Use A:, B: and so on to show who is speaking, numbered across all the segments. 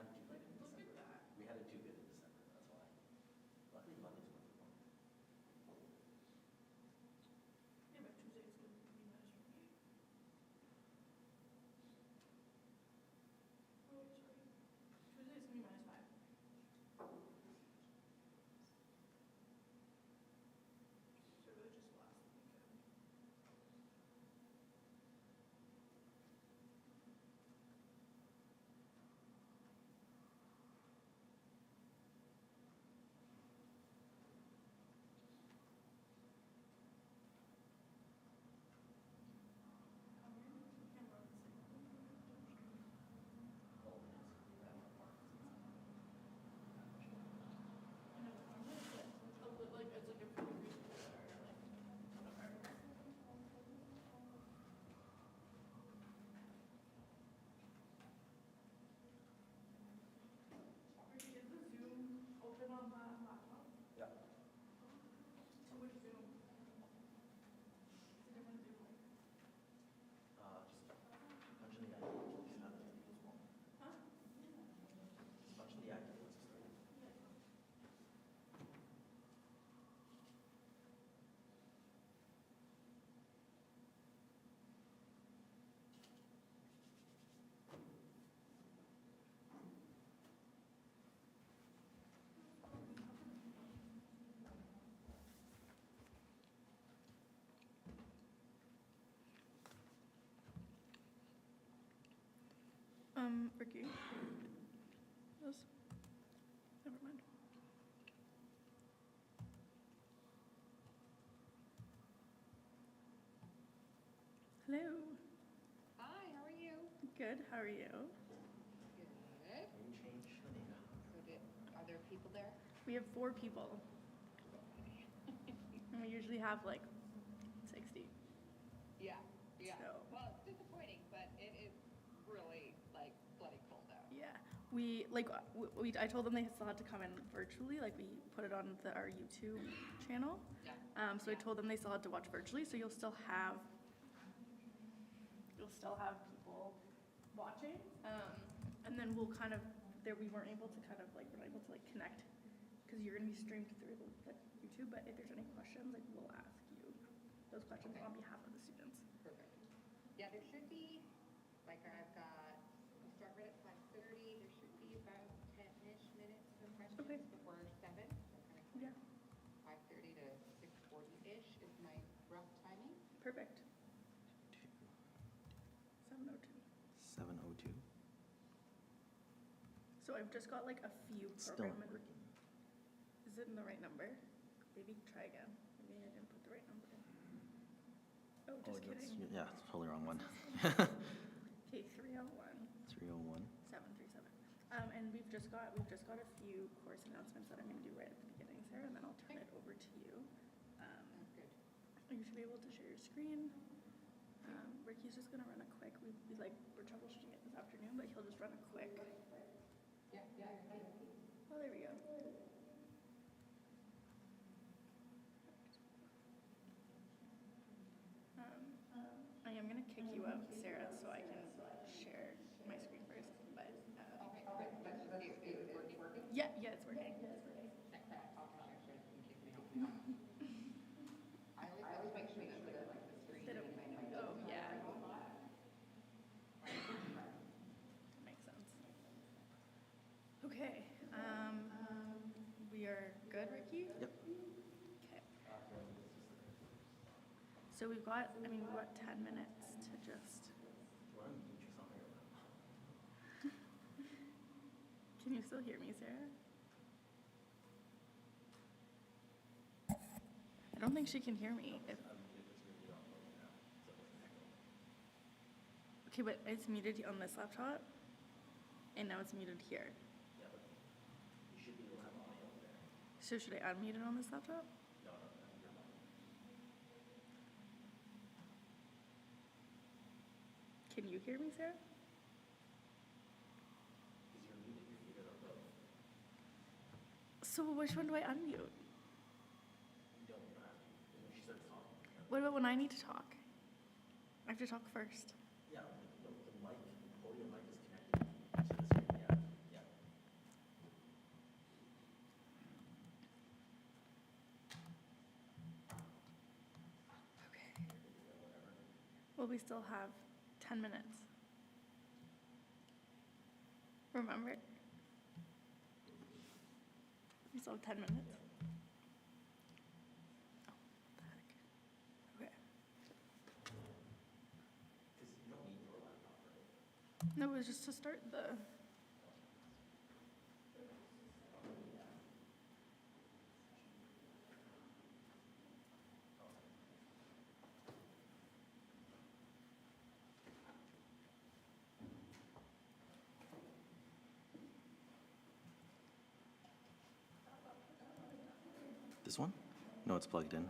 A: had it too good in December. We had it too good in December, that's why. Luckily, Monday's worth it.
B: Yeah, but Tuesday is going to be nice for me. Oh, wait, sorry. Tuesday is going to be -5. So really just last weekend. On the laptop?
A: Yeah.
B: So which Zoom? It's a different Zoom link.
A: Just punch in the ID. Just have it as well.
B: Huh?
A: Just punch in the ID. Let's start.
B: Ricky. Yes. Never mind. Hello.
C: Hi, how are you?
B: Good. How are you?
C: Good.
A: Name change the name.
C: Are there people there?
B: We have 4 people. And we usually have like 60.
C: Yeah.
B: So-
C: Well, it's disappointing, but it is really like bloody cold out.
B: Yeah. I told them they still had to come in virtually. Like we put it on our YouTube channel.
C: Yeah.
B: So I told them they still had to watch virtually. So you'll still have people watching. And then we'll kind of we weren't able to connect because you're gonna be streamed through the YouTube. But if there's any questions, like we'll ask you those questions
C: Okay.
B: on behalf of the students.
C: Perfect. Yeah, there should be, like I've got, we start right at 5:30. There should be about 10-ish minutes for questions
B: Okay.
C: before 7. So
B: Yeah.
C: 5:30 to 6:40-ish is my rough timing.
B: Perfect. 7:02.
A: 7:02.
B: So I've just got like a few
A: Still
B: program.
A: not working.
B: Is it in the right number? Maybe try again. Maybe I didn't put the right number in. Oh, just kidding.
A: Yeah, it's totally wrong one.
B: Okay, 301
A: 301.
B: 737. And we've just got a few course announcements that I'm going to do right at the beginning, Sarah, and then I'll turn it over to you.
C: Sounds good.
B: You should be able to share your screen. Ricky's just going to run a quick. We're troubleshooting it this afternoon, but he'll just run a quick.
C: Yeah.
B: Oh, there we go. I am going to kick you out, Sarah, so I can share my screen first. But
C: Okay, let's just see if it's working.
B: yeah, it's working.
C: I always make sure that the screen
B: They don't-
C: is my notes.
B: Oh, yeah. Makes sense. Okay. We are good, Ricky?
A: Yep.
B: Okay. So we've got 10 minutes to just. Can you still hear me, Sarah? I don't think she can hear me. Okay, but it's muted on this laptop, and now it's muted here. So should I unmute it on this laptop? Can you hear me, Sarah? So which one do I unmute? What about when I need to talk? I have to talk first.
A: Yeah, the mic, the podium mic is connected to the screen. Yeah.
B: Well, we still have 10 minutes. Remember? We still have 10 minutes. Oh, what the heck? Okay.
A: Because you don't need your laptop, right?
B: No, it was just to start the.
A: This one? No, it's plugged in.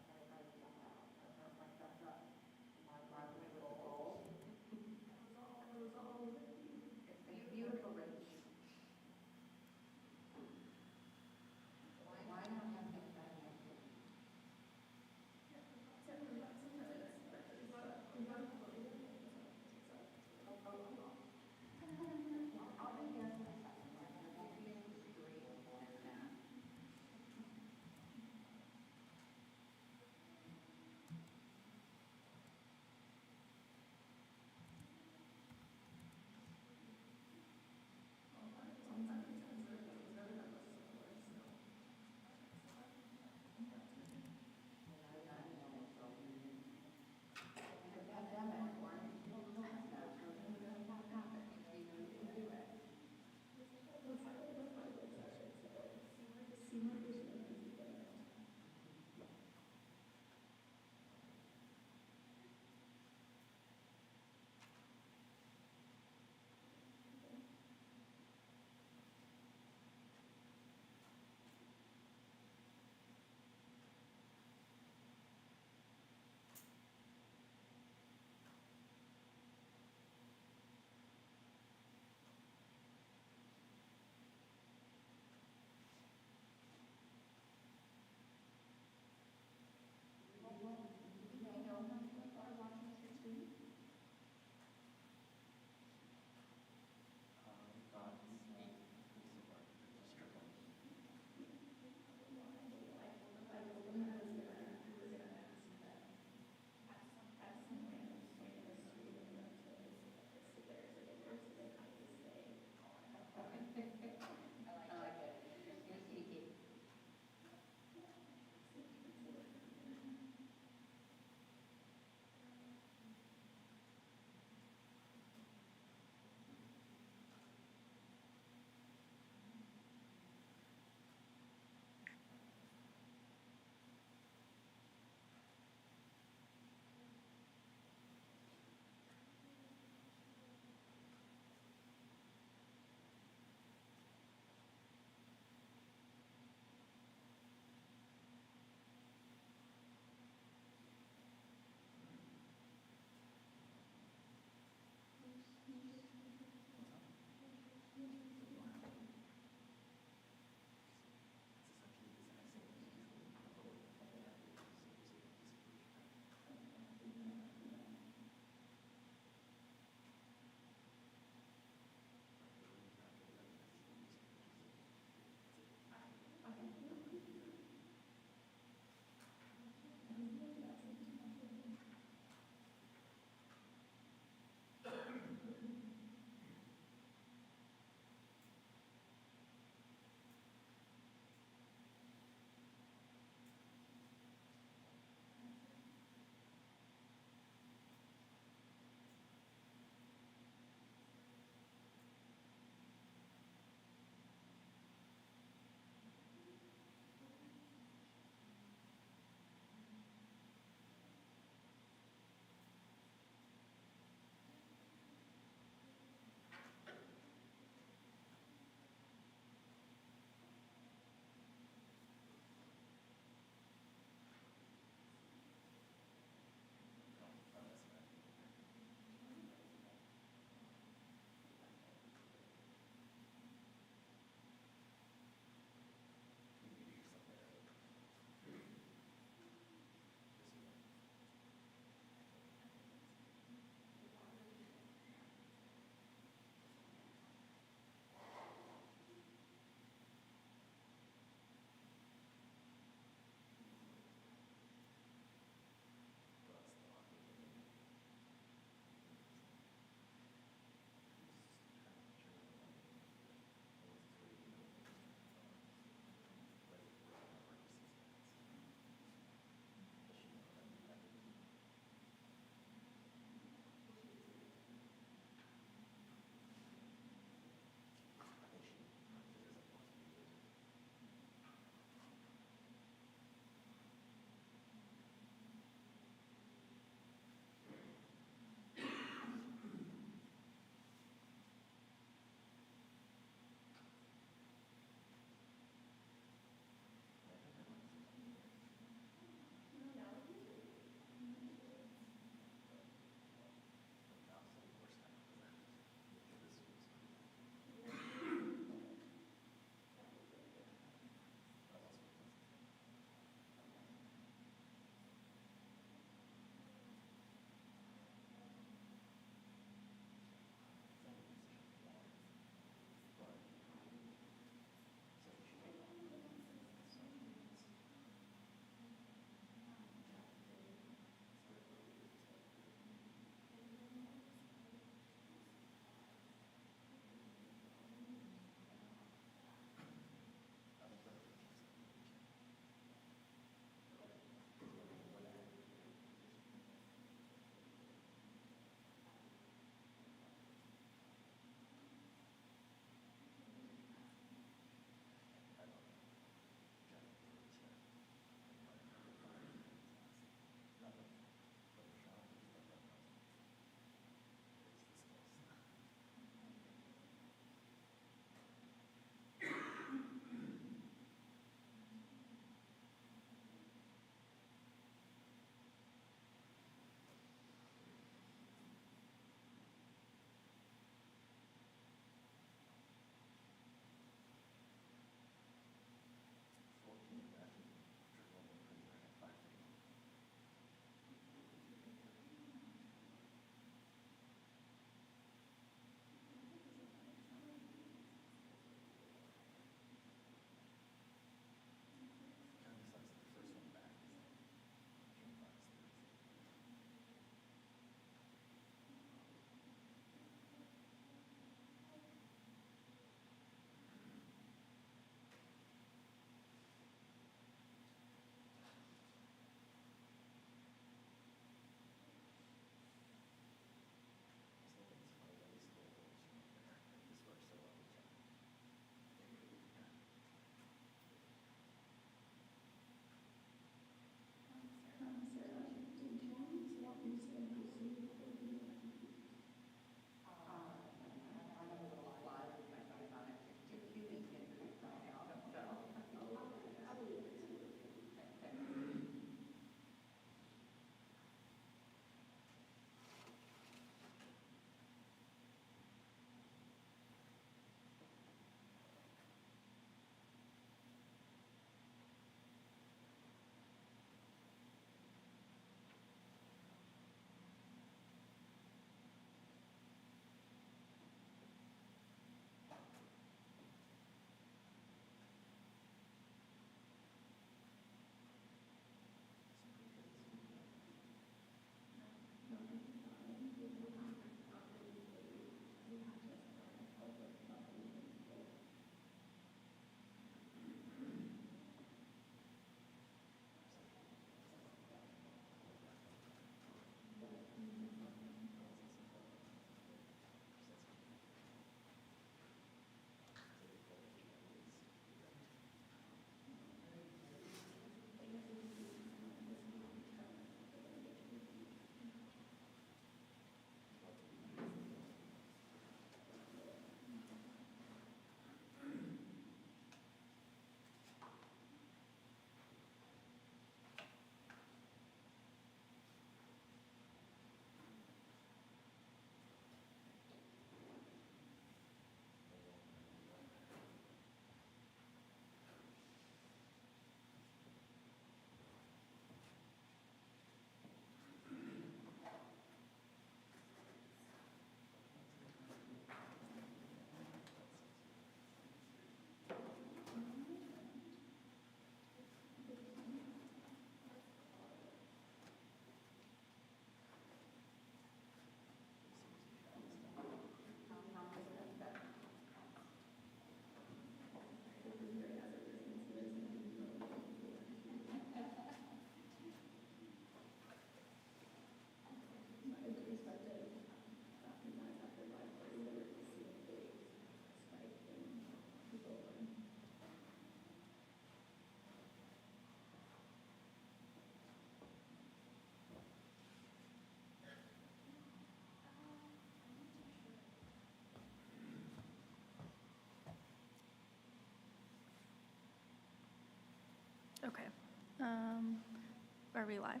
B: Are we live?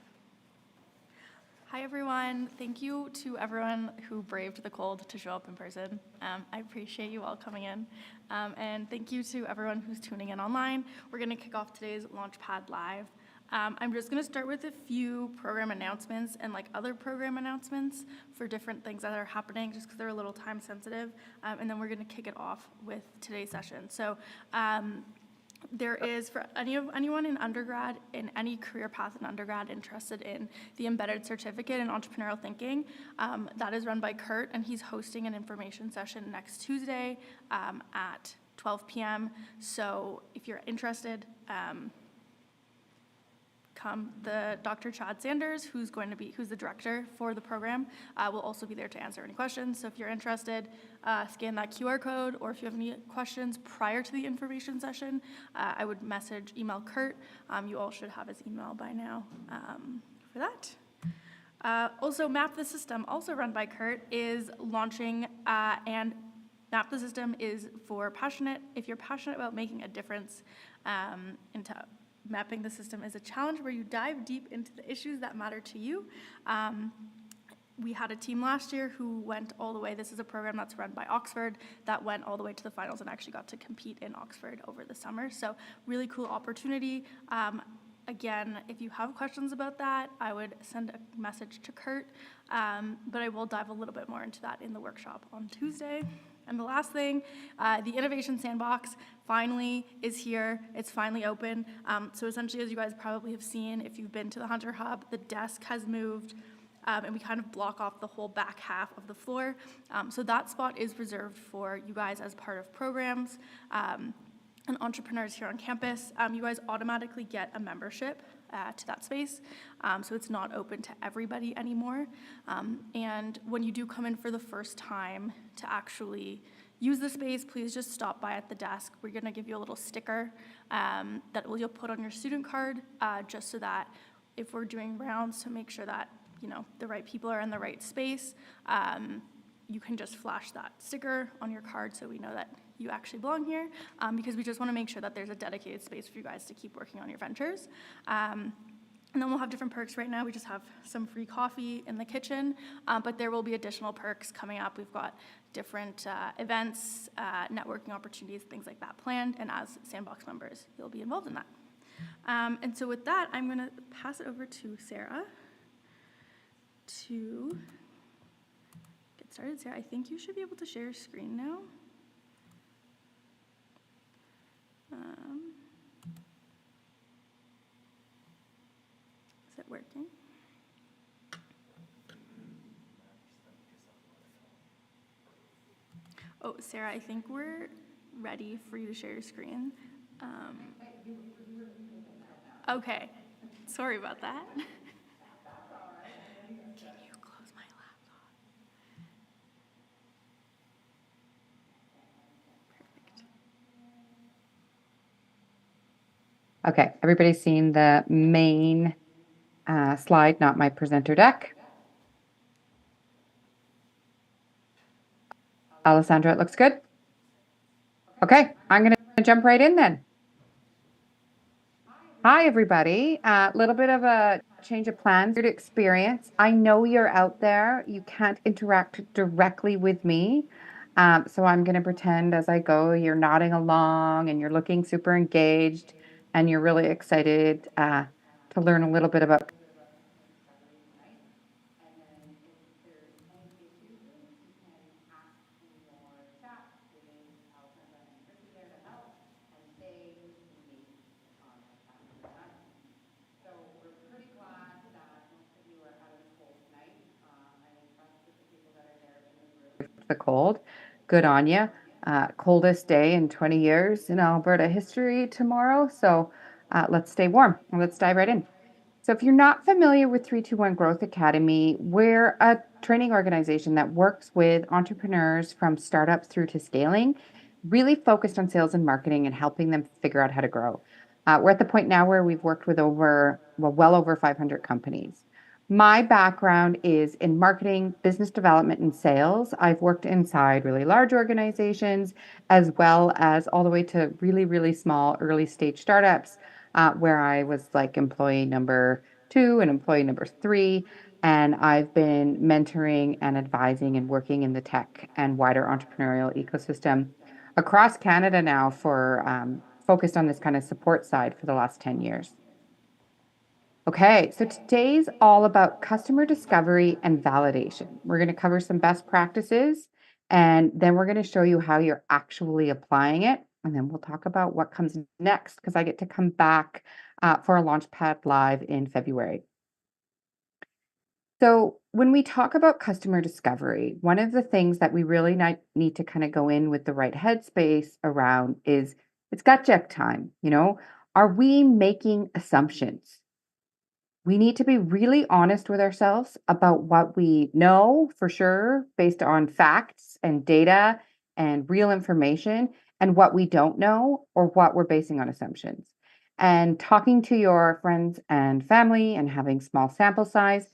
B: Hi, everyone. Thank you to everyone who braved the cold to show up in person. I appreciate you all coming in. And thank you to everyone who's tuning in online. We're going to kick off today's Launchpad Live. I'm just going to start with a few program announcements and like other program announcements for different things that are happening just because they're a little time sensitive. And then we're going to kick it off with today's session. So there is, for anyone in undergrad, in any career path in undergrad interested in the embedded certificate in entrepreneurial thinking, that is run by Kurt, and he's hosting an information session next Tuesday at 12 p.m. So if you're interested, come. The Dr. Chad Sanders, who's the director for the program, will also be there to answer any questions. So if you're interested, scan that QR code, or if you have any questions prior to the information session, I would email Kurt. You all should have his email by now for that. Also, Map the System, also run by Kurt, is launching, and Map the System is if you're passionate about making a difference into Mapping the System is a challenge where you dive deep into the issues that matter to you. We had a team last year who went all the way. This is a program that's run by Oxford that went all the way to the finals and actually got to compete in Oxford over the summer. So really cool opportunity. Again, if you have questions about that, I would send a message to Kurt, but I will dive a little bit more into that in the workshop on Tuesday. And the last thing, the Innovation Sandbox finally is here. It's finally open. So essentially, as you guys probably have seen, if you've been to the Hunter Hub, the desk has moved, and we kind of block off the whole back half of the floor. So that spot is reserved for you guys as part of programs and entrepreneurs here on campus. You guys automatically get a membership to that space, so it's not open to everybody anymore. And when you do come in for the first time to actually use the space, please just stop by at the desk. We're gonna give you a little sticker that you'll put on your student card, just so that if we're doing rounds to make sure that the right people are in the right space, you can just flash that sticker on your card so we know that you actually belong here, because we just want to make sure that there's a dedicated space for you guys to keep working on your ventures. And then we'll have different perks. Right now we just have some free coffee in the kitchen, but there will be additional perks coming up. We've got different events, networking opportunities, things like that planned, and as Sandbox members, you'll be involved in that. And so with that, I'm going to pass it over to Sarah to get started. Sarah, I think you should be able to share your screen now. Is it working? Oh, Sarah, I think we're ready for you to share your screen. Okay, sorry about that. Can you close my laptop? Perfect.
D: Okay, everybody's seen the main slide, not my presenter deck. Alessandra, it looks good. Okay, I'm going to jump right in then. Hi, everybody. A little bit of a change of plans, weird experience. I know you're out there. You can't interact directly with me. So I'm going to pretend as I go, you're nodding along and you're looking super engaged and you're really excited to learn a little bit about. The cold. Good on you. Coldest day in 20 years in Alberta history tomorrow. So let's stay warm and let's dive right in. So if you're not familiar with 321 Growth Academy, we're a training organization that works with entrepreneurs from startups through to scaling, really focused on sales and marketing and helping them figure out how to grow. We're at the point now where we've worked with well over 500 companies. My background is in marketing, business development, and sales. I've worked inside really large organizations, as well as all the way to really, really small early stage startups. where I was like employee number 2 and employee number 3. And I've been mentoring and advising and working in the tech and wider entrepreneurial ecosystem across Canada now for focused on this kind of support side for the last 10 years. Okay, so today's all about customer discovery and validation. We're going to cover some best practices and then we're going to show you how you're actually applying it. And then we'll talk about what comes next because I get to come back for a Launchpad Live in February. So, when we talk about customer discovery, one of the things that we really need to kind of go in with the right headspace around is it's gut check time. Are we making assumptions? We need to be really honest with ourselves about what we know for sure, based on facts and data and real information, and what we don't know or what we're basing on assumptions. And talking to your friends and family and having small sample size,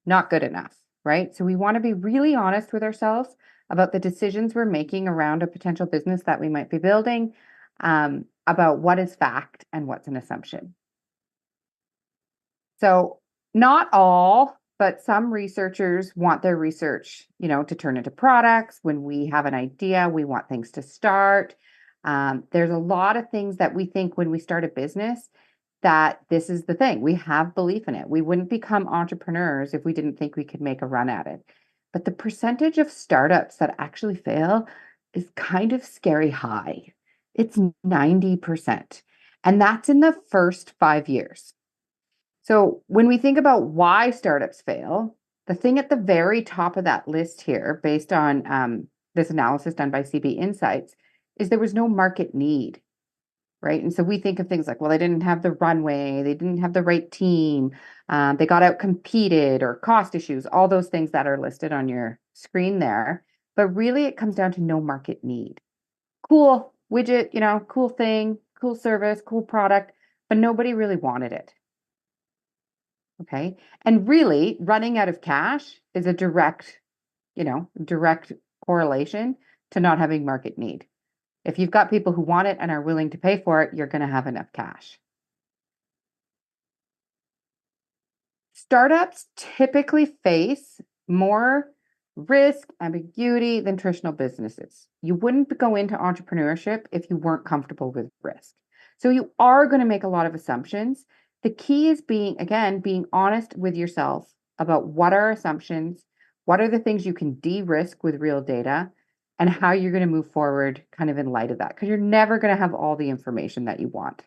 D: not good enough, right? So we want to be really honest with ourselves about the decisions we're making around a potential business that we might be building, about what is fact and what's an assumption. So not all, but some researchers want their research, to turn into products. When we have an idea, we want things to start. There's a lot of things that we think when we start a business that this is the thing. We have belief in it. We wouldn't become entrepreneurs if we didn't think we could make a run at it. But the percentage of startups that actually fail is kind of scary high. It's 90%. And that's in the first 5 years. So when we think about why startups fail, the thing at the very top of that list here, based on this analysis done by CB Insights, is there was no market need, right? And so we think of things like, well, they didn't have the runway, they didn't have the right team, they got out competed or cost issues, all those things that are listed on your screen there. But really, it comes down to no market need. Cool widget, cool thing, cool service, cool product, but nobody really wanted it. Okay. And really, running out of cash is a direct correlation to not having market need. If you've got people who want it and are willing to pay for it, you're going to have enough cash. Startups typically face more risk, ambiguity than traditional businesses. You wouldn't go into entrepreneurship if you weren't comfortable with risk. So you are going to make a lot of assumptions. The key is being honest with yourself about what are assumptions, what are the things you can de-risk with real data, and how you're going to move forward kind of in light of that, because you're never going to have all the information that you want.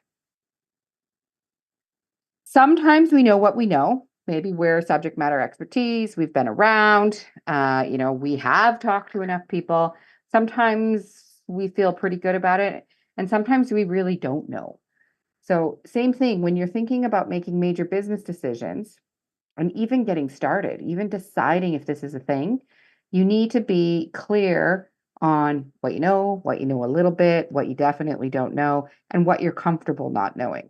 D: Sometimes we know what we know. Maybe we're subject matter expertise. We've been around. We have talked to enough people. Sometimes we feel pretty good about it, and sometimes we really don't know. So same thing when you're thinking about making major business decisions and even getting started, even deciding if this is a thing, you need to be clear on what you know a little bit, what you definitely don't know, and what you're comfortable not knowing.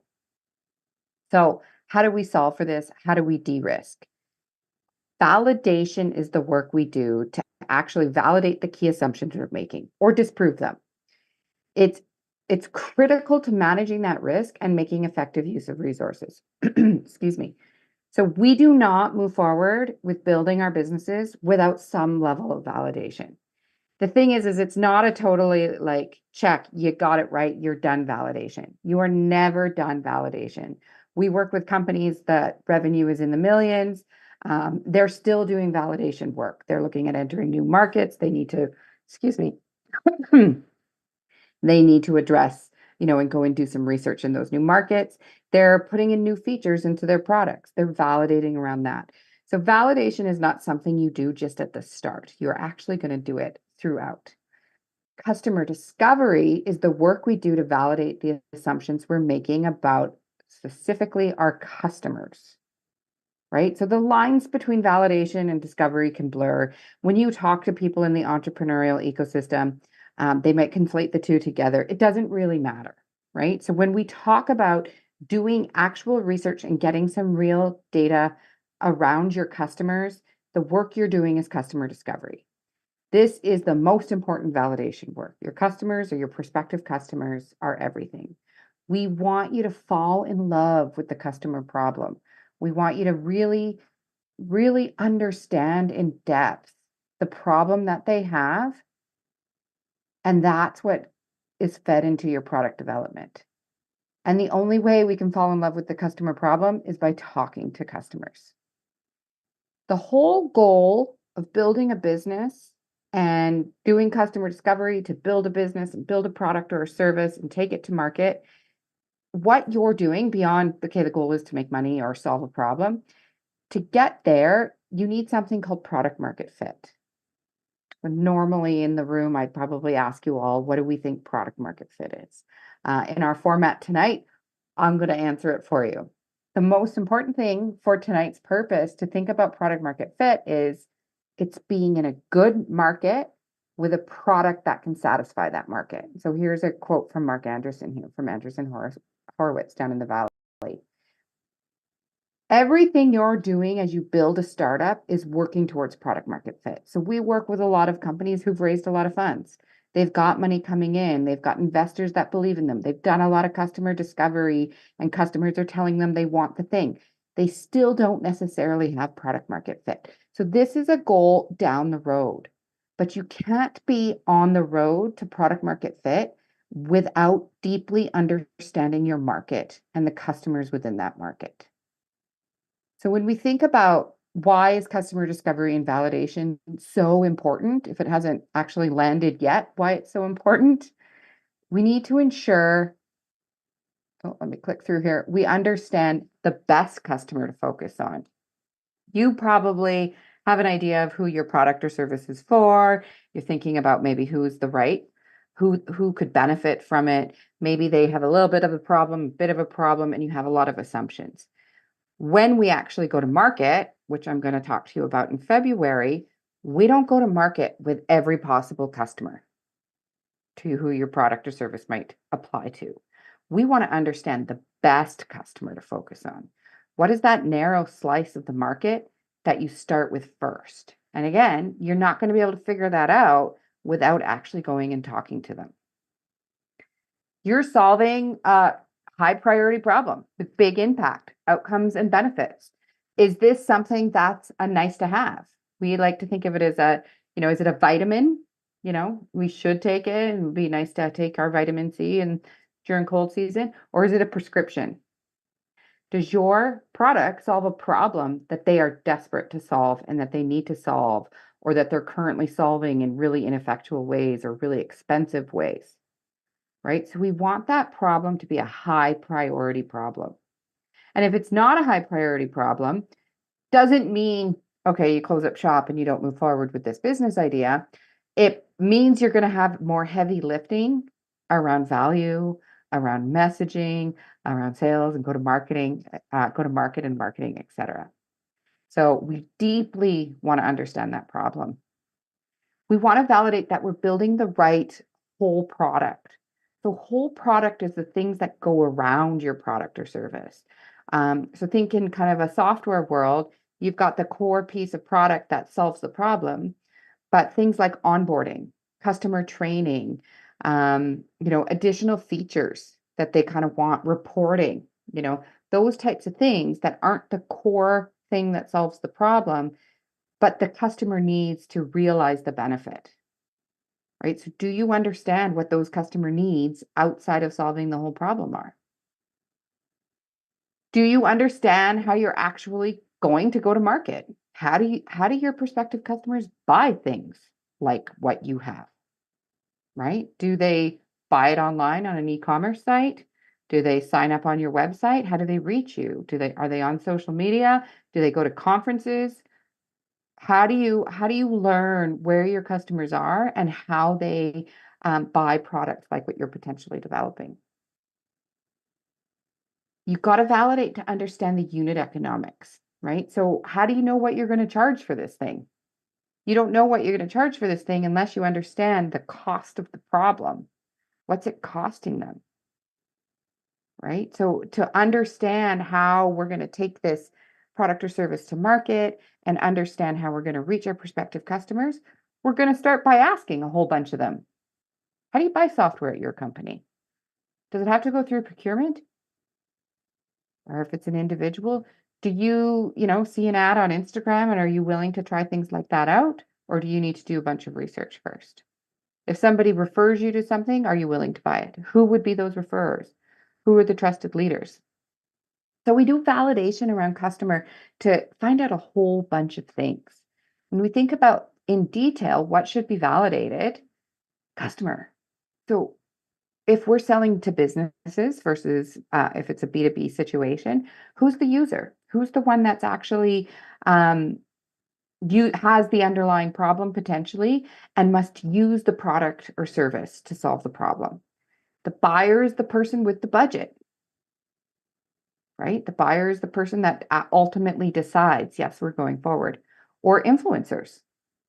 D: So how do we solve for this? How do we de-risk? Validation is the work we do to actually validate the key assumptions we're making or disprove them. It's critical to managing that risk and making effective use of resources. Excuse me. So we do not move forward with building our businesses without some level of validation. The thing is it's not a totally like, check, you got it right, you're done validation. You are never done validation. We work with companies that revenue is in the millions. They're still doing validation work. They're looking at entering new markets. They need to, excuse me, they need to address, and go and do some research in those new markets. They're putting in new features into their products. They're validating around that. So validation is not something you do just at the start. You're actually going to do it throughout. Customer discovery is the work we do to validate the assumptions we're making about specifically our customers, right? So the lines between validation and discovery can blur. When you talk to people in the entrepreneurial ecosystem, they might conflate the two together. It doesn't really matter, right? So when we talk about doing actual research and getting some real data around your customers, the work you're doing is customer discovery. This is the most important validation work. Your customers or your prospective customers are everything. We want you to fall in love with the customer problem. We want you to really, really understand in depth the problem that they have. And that's what is fed into your product development. And the only way we can fall in love with the customer problem is by talking to customers. The whole goal of building a business and doing customer discovery to build a business and build a product or a service and take it to market, what you're doing beyond, okay, the goal is to make money or solve a problem. To get there, you need something called product market fit. Normally in the room, I'd probably ask you all, what do we think product market fit is? In our format tonight, I'm going to answer it for you. The most important thing for tonight's purpose to think about product market fit is it's being in a good market with a product that can satisfy that market. So here's a quote from Mark Anderson here, from Anderson Horowitz down in the Valley. Everything you're doing as you build a startup is working towards product market fit. So we work with a lot of companies who've raised a lot of funds. They've got money coming in. They've got investors that believe in them. They've done a lot of customer discovery and customers are telling them they want the thing. They still don't necessarily have product market fit. So this is a goal down the road, but you can't be on the road to product market fit without deeply understanding your market and the customers within that market. So when we think about why is customer discovery and validation so important, if it hasn't actually landed yet, why it's so important, we need to ensure, let me click through here, we understand the best customer to focus on. You probably have an idea of who your product or service is for. You're thinking about maybe who's the right, who could benefit from it. Maybe they have a little bit of a problem, and you have a lot of assumptions. When we actually go to market, which I'm going to talk to you about in February, we don't go to market with every possible customer to who your product or service might apply to. We want to understand the best customer to focus on. What is that narrow slice of the market that you start with first? And again, you're not going to be able to figure that out without actually going and talking to them. You're solving high priority problem with big impact, outcomes and benefits. Is this something that's a nice to have? We like to think of it as is it a vitamin? We should take it and it would be nice to take our vitamin C during cold season, or is it a prescription? Does your product solve a problem that they are desperate to solve and that they need to solve, or that they're currently solving in really ineffectual ways or really expensive ways? Right? So we want that problem to be a high priority problem. And if it's not a high priority problem, doesn't mean, okay, you close up shop and you don't move forward with this business idea. It means you're going to have more heavy lifting around value, around messaging, around sales and go to market and marketing, etc. So we deeply want to understand that problem. We want to validate that we're building the right whole product. So whole product is the things that go around your product or service. So think in kind of a software world, you've got the core piece of product that solves the problem, but things like onboarding, customer training, additional features that they kind of want, reporting, those types of things that aren't the core thing that solves the problem, but the customer needs to realize the benefit. Right? So do you understand what those customer needs outside of solving the whole problem are? Do you understand how you're actually going to go to market? How do your prospective customers buy things like what you have? Right? Do they buy it online on an e-commerce site? Do they sign up on your website? How do they reach you? Are they on social media? Do they go to conferences? How do you learn where your customers are and how they buy products like what you're potentially developing? You've got to validate to understand the unit economics, right? So how do you know what you're going to charge for this thing? You don't know what you're going to charge for this thing unless you understand the cost of the problem. What's it costing them? Right? So to understand how we're going to take this product or service to market and understand how we're going to reach our prospective customers, we're going to start by asking a whole bunch of them, how do you buy software at your company? Does it have to go through procurement? Or if it's an individual, do you, see an ad on Instagram and are you willing to try things like that out? Or do you need to do a bunch of research first? If somebody refers you to something, are you willing to buy it? Who would be those referrers? Who are the trusted leaders? So we do validation around customer to find out a whole bunch of things. When we think about in detail what should be validated, customer. So if we're selling to businesses versus if it's a B2B situation, who's the user? Who's the one that's actually has the underlying problem potentially and must use the product or service to solve the problem? The buyer is the person with the budget, right? The buyer is the person that ultimately decides, yes, we're going forward. Or influencers.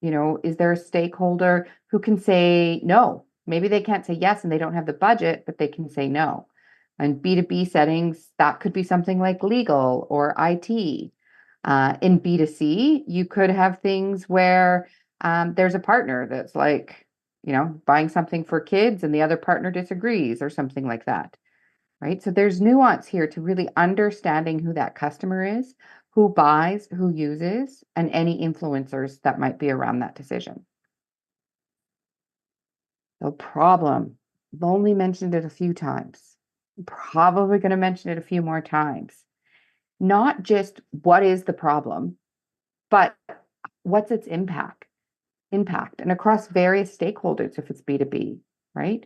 D: Is there a stakeholder who can say no? Maybe they can't say yes and they don't have the budget, but they can say no. In B2B settings, that could be something like legal or IT. In B2C, you could have things where there's a partner that's like, buying something for kids and the other partner disagrees or something like that. Right? So there's nuance here to really understanding who that customer is, who buys, who uses, and any influencers that might be around that decision. The problem, I've only mentioned it a few times. I'm probably going to mention it a few more times. Not just what is the problem, but what's its impact and across various stakeholders if it's B2B, right?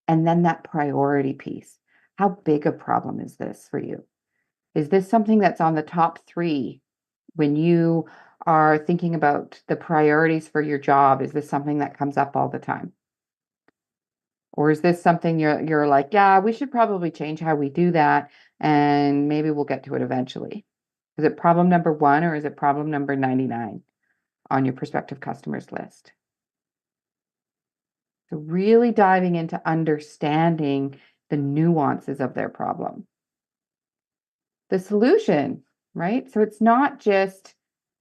D: And then that priority piece. How big a problem is this for you? Is this something that's on the top 3 when you are thinking about the priorities for your job? Is this something that comes up all the time? Or is this something you're like, yeah, we should probably change how we do that and maybe we'll get to it eventually? Is it problem number 1 or is it problem number 99 on your prospective customers list? So really diving into understanding the nuances of their problem. The solution, right? So it's not just,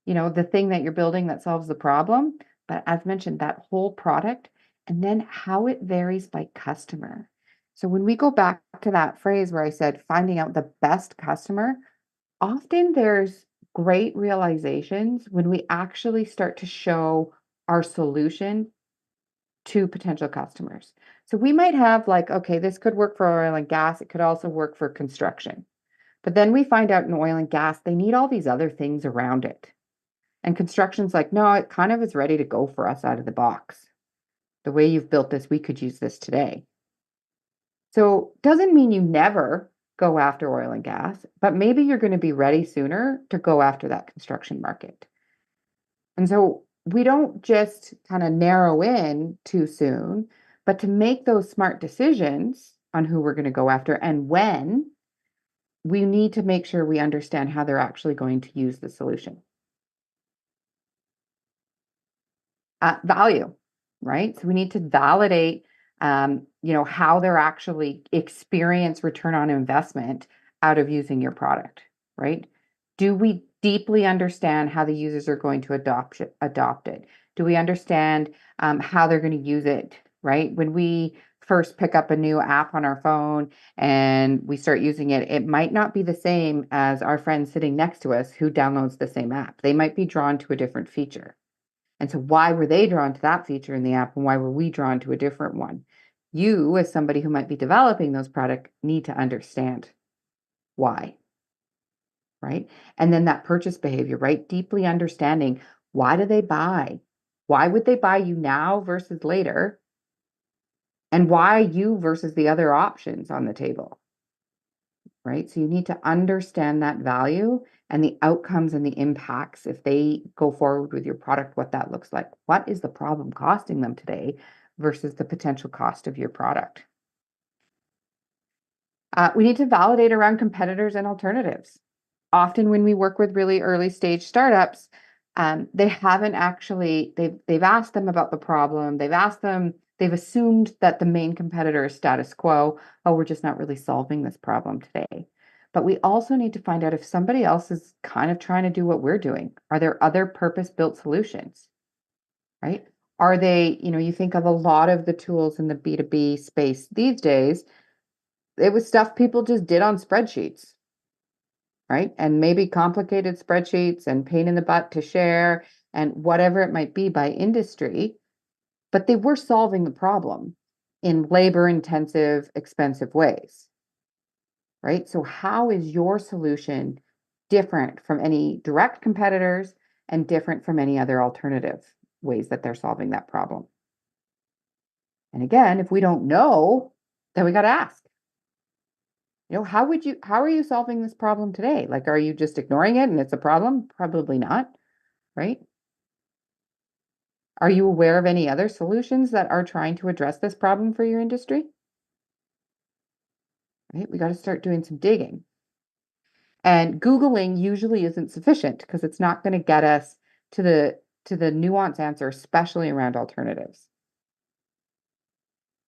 D: the thing that you're building that solves the problem, but as mentioned, that whole product and then how it varies by customer. So when we go back to that phrase where I said finding out the best customer, often there's great realizations when we actually start to show our solution to potential customers. So we might have like, okay, this could work for oil and gas. It could also work for construction. But then we find out in oil and gas, they need all these other things around it. And construction's like, no, it kind of is ready to go for us out of the box. The way you've built this, we could use this today. So doesn't mean you never go after oil and gas, but maybe you're going to be ready sooner to go after that construction market. And so we don't just kind of narrow in too soon, but to make those smart decisions on who we're going to go after and when, we need to make sure we understand how they're actually going to use the solution. Value, right? So we need to validate, how they're actually experience return on investment out of using your product, right? Do we deeply understand how the users are going to adopt it? Do we understand how they're going to use it, right? When we first pick up a new app on our phone and we start using it, it might not be the same as our friend sitting next to us who downloads the same app. They might be drawn to a different feature. And so why were they drawn to that feature in the app and why were we drawn to a different one? You, as somebody who might be developing those products, need to understand why, right? And then that purchase behavior, right? Deeply understanding, why do they buy? Why would they buy you now versus later? And why you versus the other options on the table, right? So you need to understand that value and the outcomes and the impacts if they go forward with your product, what that looks like. What is the problem costing them today versus the potential cost of your product? We need to validate around competitors and alternatives. Often when we work with really early stage startups, they haven't actually, they've asked them about the problem. They've assumed that the main competitor is status quo. Oh, we're just not really solving this problem today. But we also need to find out if somebody else is kind of trying to do what we're doing. Are there other purpose-built solutions, right? Are they, you think of a lot of the tools in the B2B space these days, It was stuff people just did on spreadsheets, right? And maybe complicated spreadsheets and pain in the butt to share and whatever it might be by industry, but they were solving the problem in labor intensive, expensive ways, right? So, how is your solution different from any direct competitors and different from any other alternative ways that they're solving that problem? And again, if we don't know, then we got to ask. How are you solving this problem today? Like, are you just ignoring it and it's a problem? Probably not, right? Are you aware of any other solutions that are trying to address this problem for your industry? Right? We got to start doing some digging. And Googling usually isn't sufficient because it's not going to get us to the nuanced answer, especially around alternatives.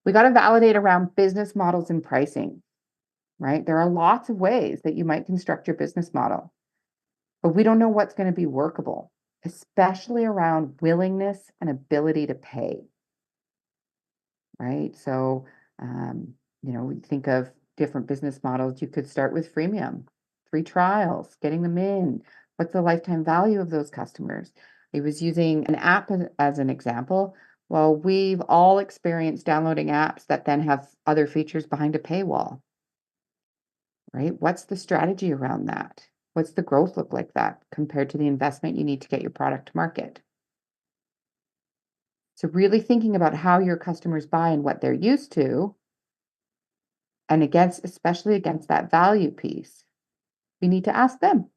D: We got to validate around business models and pricing, right? There are lots of ways that you might construct your business model, but we don't know what's going to be workable, especially around willingness and ability to pay, right? So, we think of different business models. You could start with freemium, free trials, getting them in. What's the lifetime value of those customers? I was using an app as an example. Well, we've all experienced downloading apps that then have other features behind a paywall, right? What's the strategy around that? What's the growth look like that compared to the investment you need to get your product to market? So really thinking about how your customers buy and what they're used to, and especially against that value piece, we need to ask them.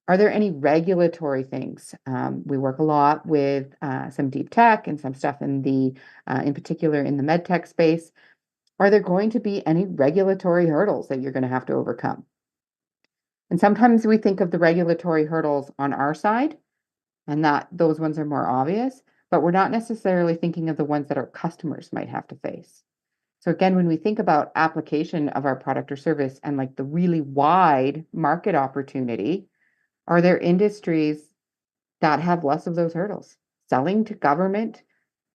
D: Are there any regulatory things? We work a lot with some deep tech and some stuff in particular in the med tech space. Are there going to be any regulatory hurdles that you're going to have to overcome? And sometimes we think of the regulatory hurdles on our side, and that those ones are more obvious, but we're not necessarily thinking of the ones that our customers might have to face. So again, when we think about application of our product or service and like the really wide market opportunity, are there industries that have less of those hurdles? Selling to government,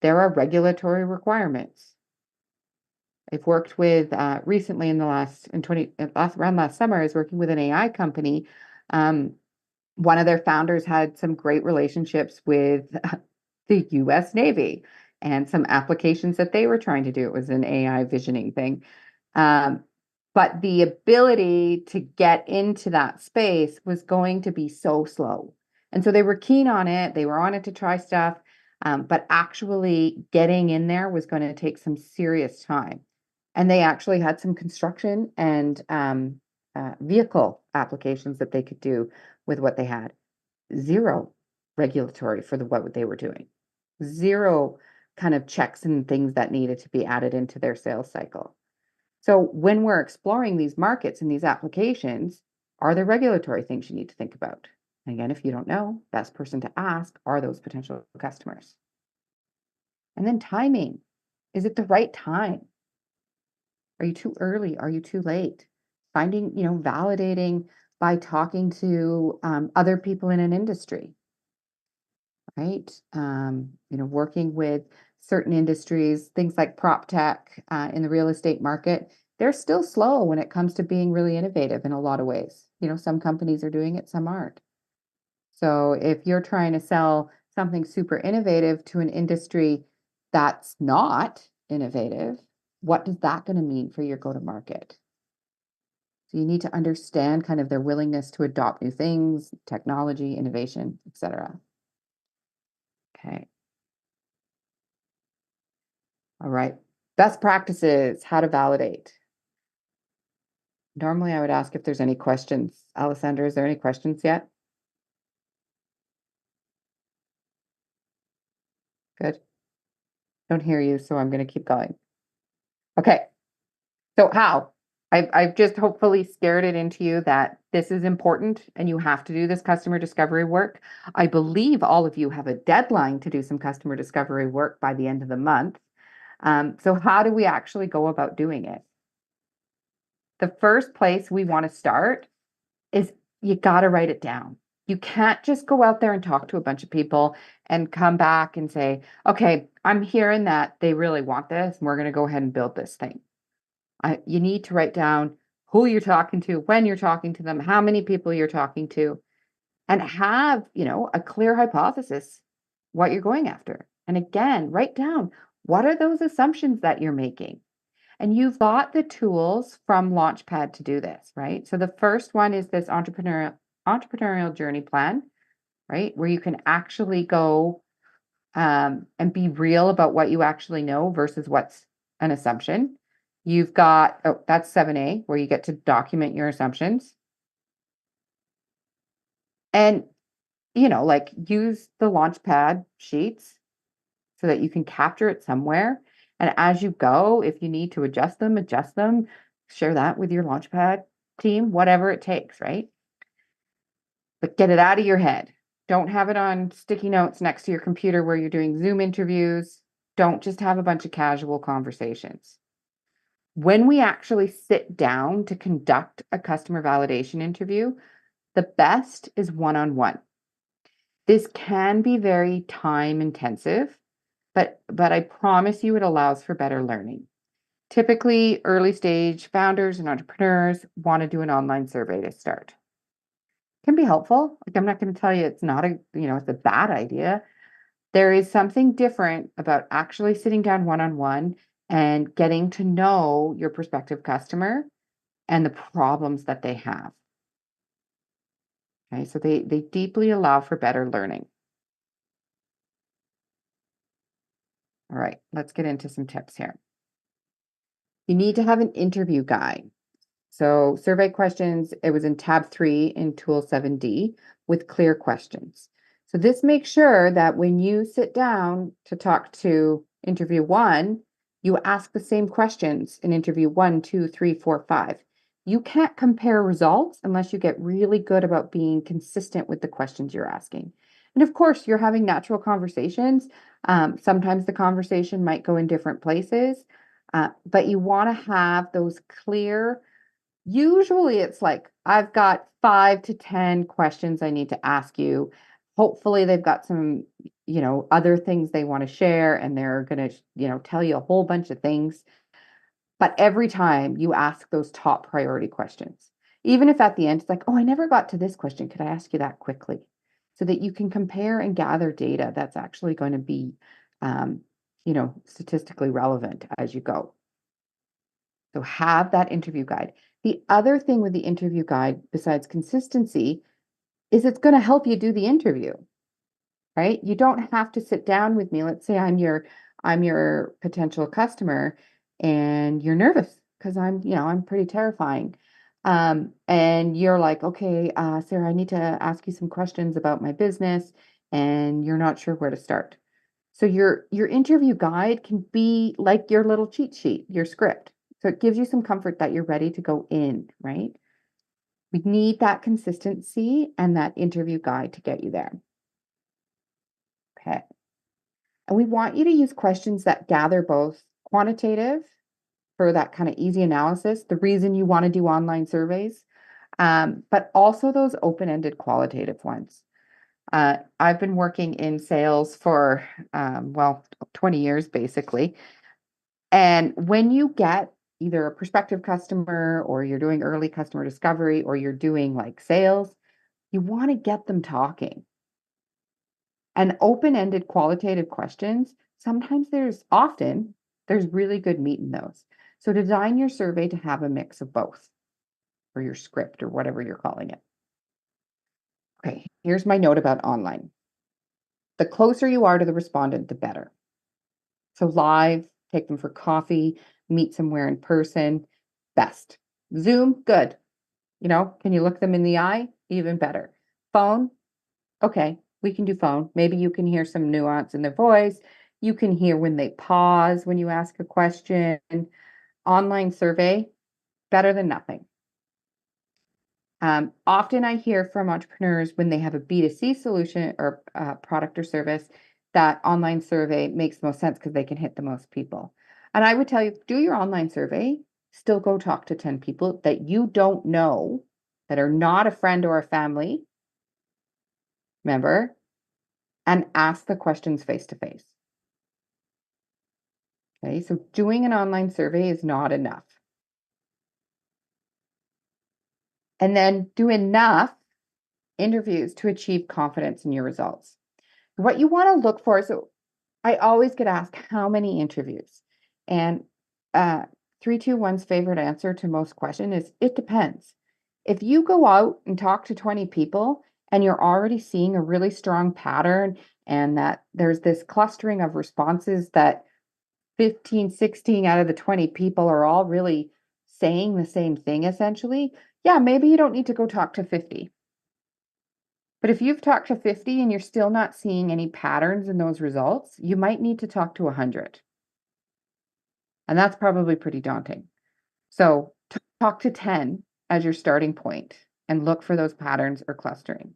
D: there are regulatory requirements. I've worked with recently around last summer, I was working with an AI company. One of their founders had some great relationships with the US Navy and some applications that they were trying to do. It was an AI visioning thing. But the ability to get into that space was going to be so slow. And so they were keen on it. They were on it to try stuff. But actually getting in there was going to take some serious time. And they actually had some construction and vehicle applications that they could do with what they had. Zero regulatory for what they were doing. Zero kind of checks and things that needed to be added into their sales cycle. So when we're exploring these markets and these applications, are there regulatory things you need to think about? And again, if you don't know, best person to ask are those potential customers. And then timing. Is it the right time? Are you too early? Are you too late? Validating by talking to other people in an industry, right? Working with certain industries, things like prop tech in the real estate market, they're still slow when it comes to being really innovative in a lot of ways. Some companies are doing it, some aren't. So if you're trying to sell something super innovative to an industry that's not innovative, what is that going to mean for your go-to-market? So you need to understand kind of their willingness to adopt new things, technology, innovation, etc. Okay. All right. Best practices, how to validate. Normally I would ask if there's any questions. Alessandra, is there any questions yet? Good. Don't hear you, so I'm going to keep going. Okay. So how? I've just hopefully scared it into you that this is important and you have to do this customer discovery work. I believe all of you have a deadline to do some customer discovery work by the end of the month. So how do we actually go about doing it? The first place we want to start is you got to write it down. You can't just go out there and talk to a bunch of people and come back and say, okay, I'm hearing that they really want this and we're going to go ahead and build this thing. You need to write down who you're talking to, when you're talking to them, how many people you're talking to, and have, a clear hypothesis, what you're going after. And again, write down, what are those assumptions that you're making? And you've got the tools from Launchpad to do this, right? So the first one is this entrepreneurial journey plan, right? Where you can actually go and be real about what you actually know versus what's an assumption. You've got, that's 7A, where you get to document your assumptions. And, like use the Launchpad sheets so that you can capture it somewhere. And as you go, if you need to adjust them, share that with your Launchpad team, whatever it takes, right? But get it out of your head. Don't have it on sticky notes next to your computer where you're doing Zoom interviews. Don't just have a bunch of casual conversations. When we actually sit down to conduct a customer validation interview, the best is one-on-one. This can be very time intensive, but I promise you it allows for better learning. Typically, early stage founders and entrepreneurs want to do an online survey to start. Can be helpful. Like, I'm not going to tell you it's not it's a bad idea. There is something different about actually sitting down one-on-one and getting to know your prospective customer and the problems that they have. Okay, so they deeply allow for better learning. All right, let's get into some tips here. You need to have an interview guide. So survey questions, it was in tab 3 in tool 7D with clear questions. So this makes sure that when you sit down to talk to interview 1, you ask the same questions in interview 1, 2, 3, 4, 5. You can't compare results unless you get really good about being consistent with the questions you're asking. And of course, you're having natural conversations. Sometimes the conversation might go in different places, but you want to have those clear. Usually it's like, I've got 5 to 10 questions I need to ask you. Hopefully they've got some, other things they want to share, and they're going to, tell you a whole bunch of things. But every time you ask those top priority questions, even if at the end it's like, oh, I never got to this question, could I ask you that quickly? So that you can compare and gather data that's actually going to be, statistically relevant as you go. So have that interview guide. The other thing with the interview guide, besides consistency, is it's going to help you do the interview, right? You don't have to sit down with me. Let's say I'm your potential customer and you're nervous because I'm pretty terrifying. And you're like, okay, Sarah, I need to ask you some questions about my business, and you're not sure where to start. So your interview guide can be like your little cheat sheet, your script. So it gives you some comfort that you're ready to go in, right? We need that consistency and that interview guide to get you there. Okay. And we want you to use questions that gather both quantitative for that kind of easy analysis, the reason you want to do online surveys, but also those open-ended qualitative ones. I've been working in sales for, 20 years basically. And when you get either a prospective customer, or you're doing early customer discovery, or you're doing like sales, you want to get them talking. And open-ended qualitative questions, there's really good meat in those. So design your survey to have a mix of both, or your script, or whatever you're calling it. Okay, here's my note about online. The closer you are to the respondent, the better. So live, take them for coffee, meet somewhere in person, best. Zoom, good. Can you look them in the eye? Even better. Phone, okay, we can do phone. Maybe you can hear some nuance in their voice. You can hear when they pause when you ask a question. Online survey, better than nothing. Often I hear from entrepreneurs when they have a B2C solution or product or service, that online survey makes the most sense because they can hit the most people. And I would tell you, do your online survey, still go talk to 10 people that you don't know, that are not a friend or a family member, and ask the questions face to face. Okay, so doing an online survey is not enough. And then do enough interviews to achieve confidence in your results. What you want to look for, so I always get asked how many interviews, and 321's favorite answer to most questions is it depends. If you go out and talk to 20 people and you're already seeing a really strong pattern and that there's this clustering of responses that 15, 16 out of the 20 people are all really saying the same thing essentially, yeah, maybe you don't need to go talk to 50. But if you've talked to 50 and you're still not seeing any patterns in those results, you might need to talk to 100. And that's probably pretty daunting. So talk to 10 as your starting point and look for those patterns or clustering.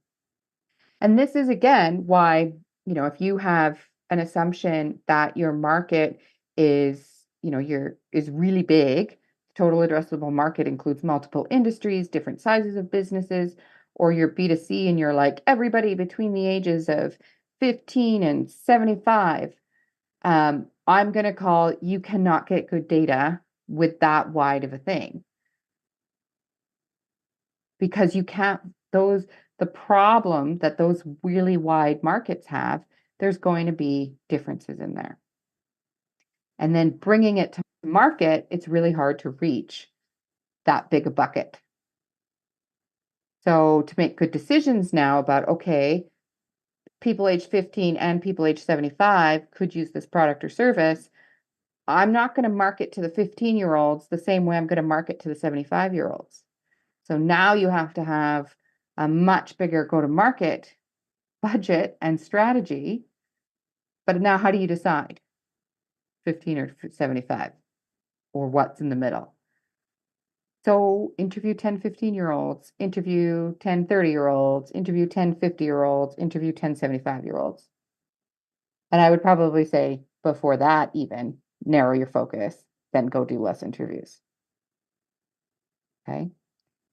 D: And this is again why, if you have an assumption that your market is, is really big, total addressable market includes multiple industries, different sizes of businesses, or you're B2C and you're like everybody between the ages of 15 and 75, I'm going to call you cannot get good data with that wide of a thing. Because you can't, the problem that those really wide markets have, there's going to be differences in there. And then bringing it to market, it's really hard to reach that big a bucket. So to make good decisions now about, okay, people age 15 and people age 75 could use this product or service, I'm not going to market to the 15-year-olds the same way I'm going to market to the 75-year-olds. So now you have to have a much bigger go-to-market budget and strategy. But now how do you decide? 15 or 75? Or what's in the middle? So interview 10 15-year-olds, interview 10 30-year-olds, interview 10 50-year-olds, interview 10 75-year-olds. And I would probably say before that even, narrow your focus, then go do less interviews. Okay?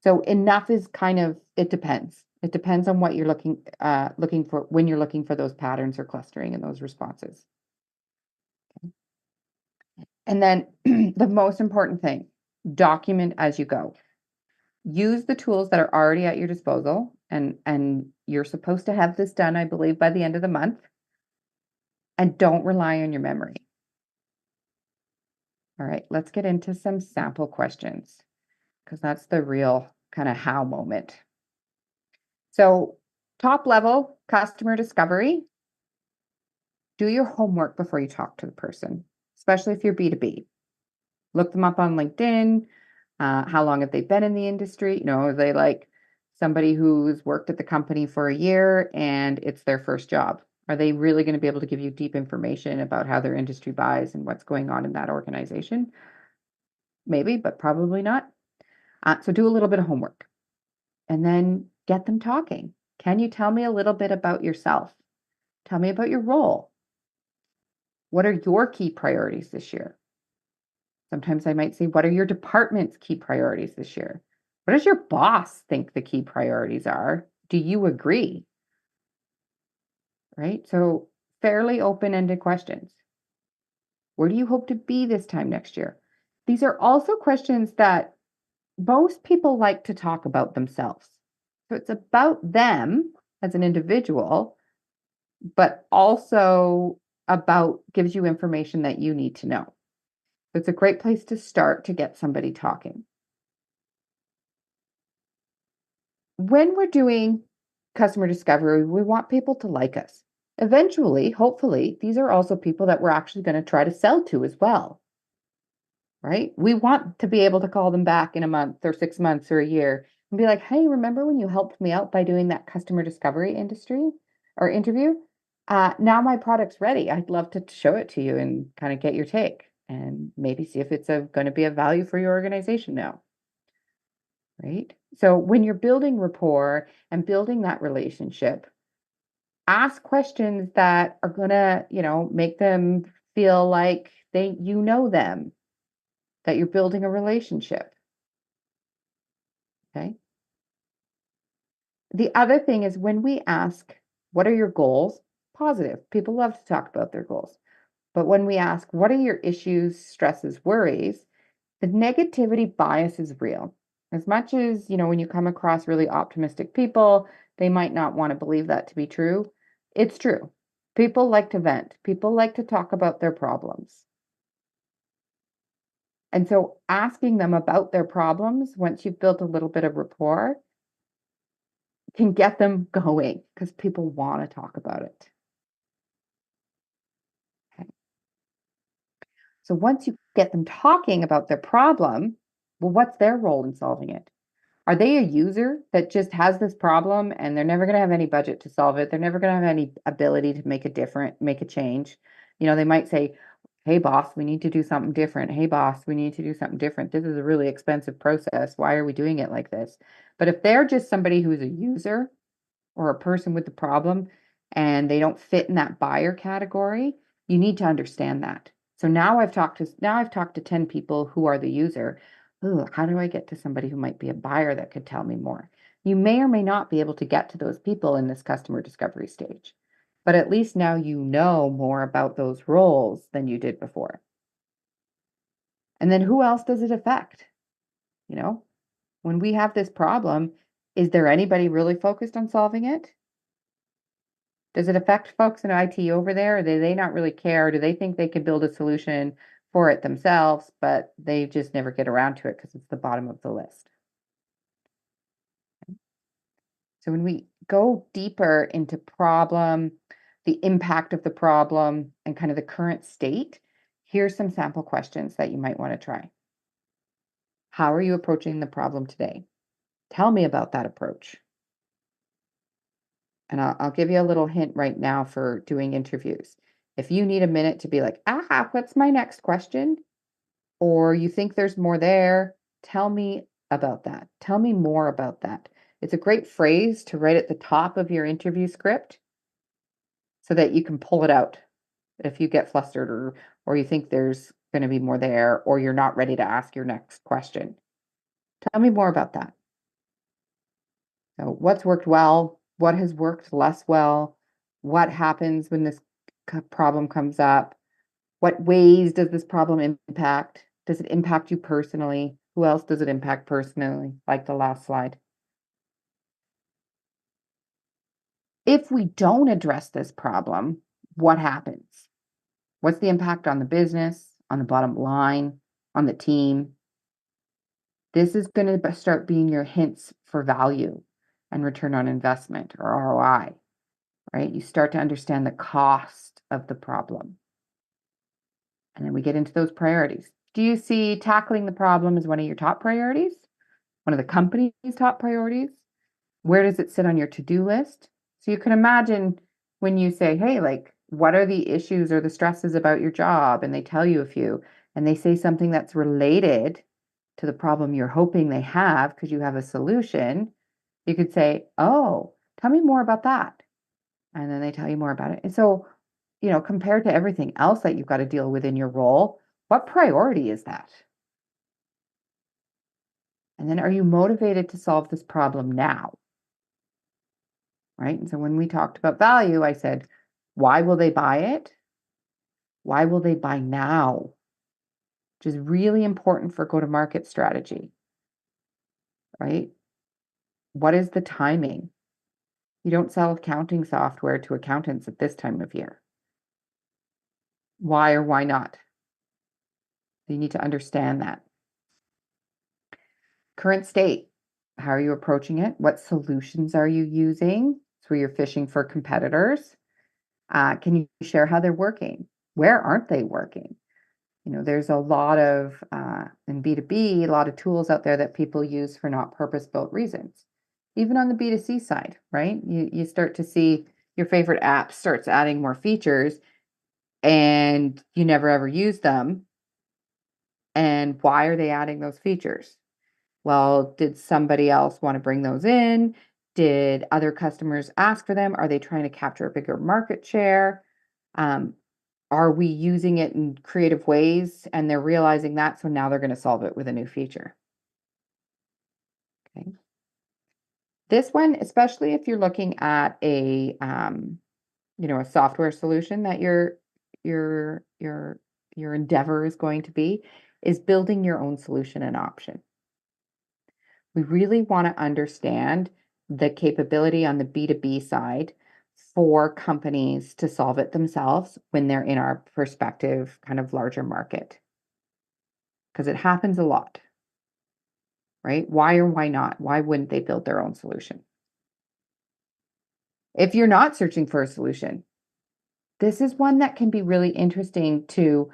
D: So enough is kind of, it depends. It depends on what you're looking for when you're looking for those patterns or clustering and those responses. Okay. And then the most important thing, document as you go. Use the tools that are already at your disposal, and you're supposed to have this done, I believe, by the end of the month. And don't rely on your memory. All right, let's get into some sample questions because that's the real kind of how moment. So top level customer discovery, do your homework before you talk to the person, especially if you're B2B. Look them up on LinkedIn. How long have they been in the industry? Are they like somebody who's worked at the company for a year and it's their first job? Are they really going to be able to give you deep information about how their industry buys and what's going on in that organization? Maybe, but probably not. So do a little bit of homework and then get them talking. Can you tell me a little bit about yourself? Tell me about your role. What are your key priorities this year? Sometimes I might say, what are your department's key priorities this year? What does your boss think the key priorities are? Do you agree? Right? So fairly open-ended questions. Where do you hope to be this time next year? These are also questions that most people like to talk about themselves. So it's about them as an individual, but also gives you information that you need to know. So it's a great place to start to get somebody talking. When we're doing customer discovery, we want people to like us. Eventually, hopefully, these are also people that we're actually going to try to sell to as well, right? We want to be able to call them back in a month or 6 months or a year and be like, hey, remember when you helped me out by doing that customer discovery industry or interview? Now my product's ready. I'd love to show it to you and kind of get your take and maybe see if it's going to be a value for your organization now. Right? So when you're building rapport and building that relationship, ask questions that are going to, make them feel like you know them, that you're building a relationship. Okay? The other thing is when we ask, what are your goals? Positive. People love to talk about their goals. But when we ask, what are your issues, stresses, worries? The negativity bias is real. As much as, when you come across really optimistic people, they might not want to believe that to be true. It's true. People like to vent. People like to talk about their problems. And so asking them about their problems, once you've built a little bit of rapport, can get them going because people want to talk about it. Okay. So once you get them talking about their problem, well, what's their role in solving it? Are they a user that just has this problem and they're never going to have any budget to solve it? They're never going to have any ability to make a change. They might say, "Hey boss, we need to do something different. Hey boss, we need to do something different. This is a really expensive process. Why are we doing it like this?" But if they're just somebody who's a user or a person with the problem and they don't fit in that buyer category, you need to understand that. So now I've talked to 10 people who are the user. Ooh, how do I get to somebody who might be a buyer that could tell me more? You may or may not be able to get to those people in this customer discovery stage, but at least now you know more about those roles than you did before. And then who else does it affect? You know, when we have this problem, is there anybody really focused on solving it? Does it affect folks in IT over there? Or do they not really care? Do they think they could build a solution for it themselves, but they just never get around to it because it's the bottom of the list? So when we go deeper into the impact of the problem, and kind of the current state, here's some sample questions that you might want to try. How are you approaching the problem today? Tell me about that approach. And I'll give you a little hint right now for doing interviews. If you need a minute to be like, what's my next question? Or you think there's more there, tell me about that. Tell me more about that. It's a great phrase to write at the top of your interview script so that you can pull it out if you get flustered or you think there's going to be more there or you're not ready to ask your next question. Tell me more about that. So what's worked well? What has worked less well? What happens when this problem comes up? What ways does this problem impact? Does it impact you personally? Who else does it impact personally? Like the last slide. If we don't address this problem, what happens? What's the impact on the business, on the bottom line, on the team? This is going to start being your hints for value and return on investment, or ROI, right? You start to understand the cost of the problem. And then we get into those priorities. Do you see tackling the problem as one of your top priorities? One of the company's top priorities? Where does it sit on your to-do list? So you can imagine when you say, hey, like, what are the issues or the stresses about your job? And they tell you a few, and they say something that's related to the problem you're hoping they have because you have a solution. You could say, oh, tell me more about that. And then they tell you more about it. And so, compared to everything else that you've got to deal with in your role, what priority is that? And then are you motivated to solve this problem now? Right? And so when we talked about value, I said, why will they buy it? Why will they buy now? Which is really important for go-to-market strategy, right? What is the timing? You don't sell accounting software to accountants at this time of year. Why or why not? You need to understand that. Current state. How are you approaching it? What solutions are you using? So you're fishing for competitors. Can you share how they're working? Where aren't they working? There's a lot of, in B2B, a lot of tools out there that people use for not purpose-built reasons. Even on the B2C side, right? You start to see your favorite app starts adding more features and you never ever use them. And why are they adding those features? Well, did somebody else want to bring those in? Did other customers ask for them? Are they trying to capture a bigger market share? Are we using it in creative ways and they're realizing that, so now they're going to solve it with a new feature? Okay. This one, especially if you're looking at a software solution that your endeavor is going to be, is building your own solution and option. We really want to understand the capability on the B2B side for companies to solve it themselves when they're in our perspective kind of larger market. Because it happens a lot, right? Why or why not? Why wouldn't they build their own solution? If you're not searching for a solution, this is one that can be really interesting to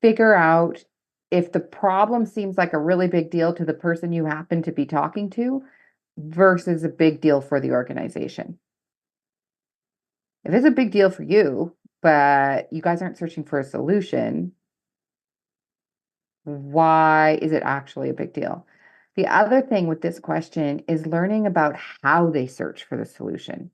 D: figure out if the problem seems like a really big deal to the person you happen to be talking to versus a big deal for the organization. If it's a big deal for you, but you guys aren't searching for a solution, why is it actually a big deal? The other thing with this question is learning about how they search for the solution,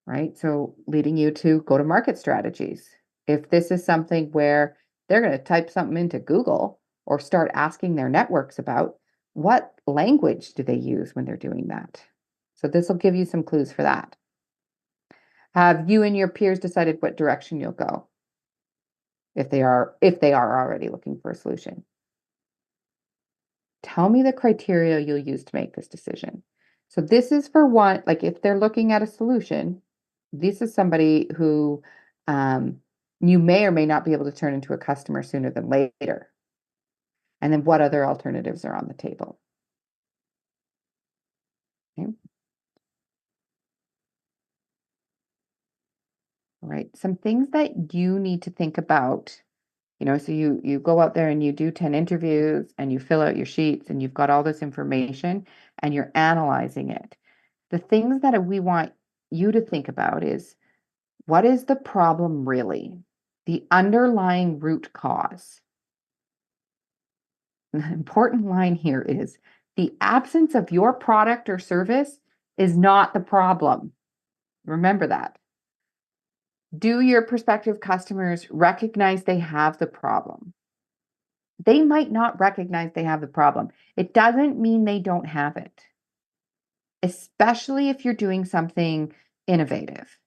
D: right? So leading you to go to market strategies. If this is something where they're going to type something into Google or start asking their networks about, what language do they use when they're doing that? So this will give you some clues for that. Have you and your peers decided what direction you'll go? If they are already looking for a solution. Tell me the criteria you'll use to make this decision. So this is for one, like if they're looking at a solution, this is somebody who you may or may not be able to turn into a customer sooner than later. And then what other alternatives are on the table? Okay. All right. Some things that you need to think about. So you go out there and you do 10 interviews and you fill out your sheets and you've got all this information and you're analyzing it. The things that we want you to think about is, what is the problem really? The underlying root cause. And the important line here is the absence of your product or service is not the problem. Remember that. Do your prospective customers recognize they have the problem? They might not recognize they have the problem. It doesn't mean they don't have it, especially if you're doing something innovative.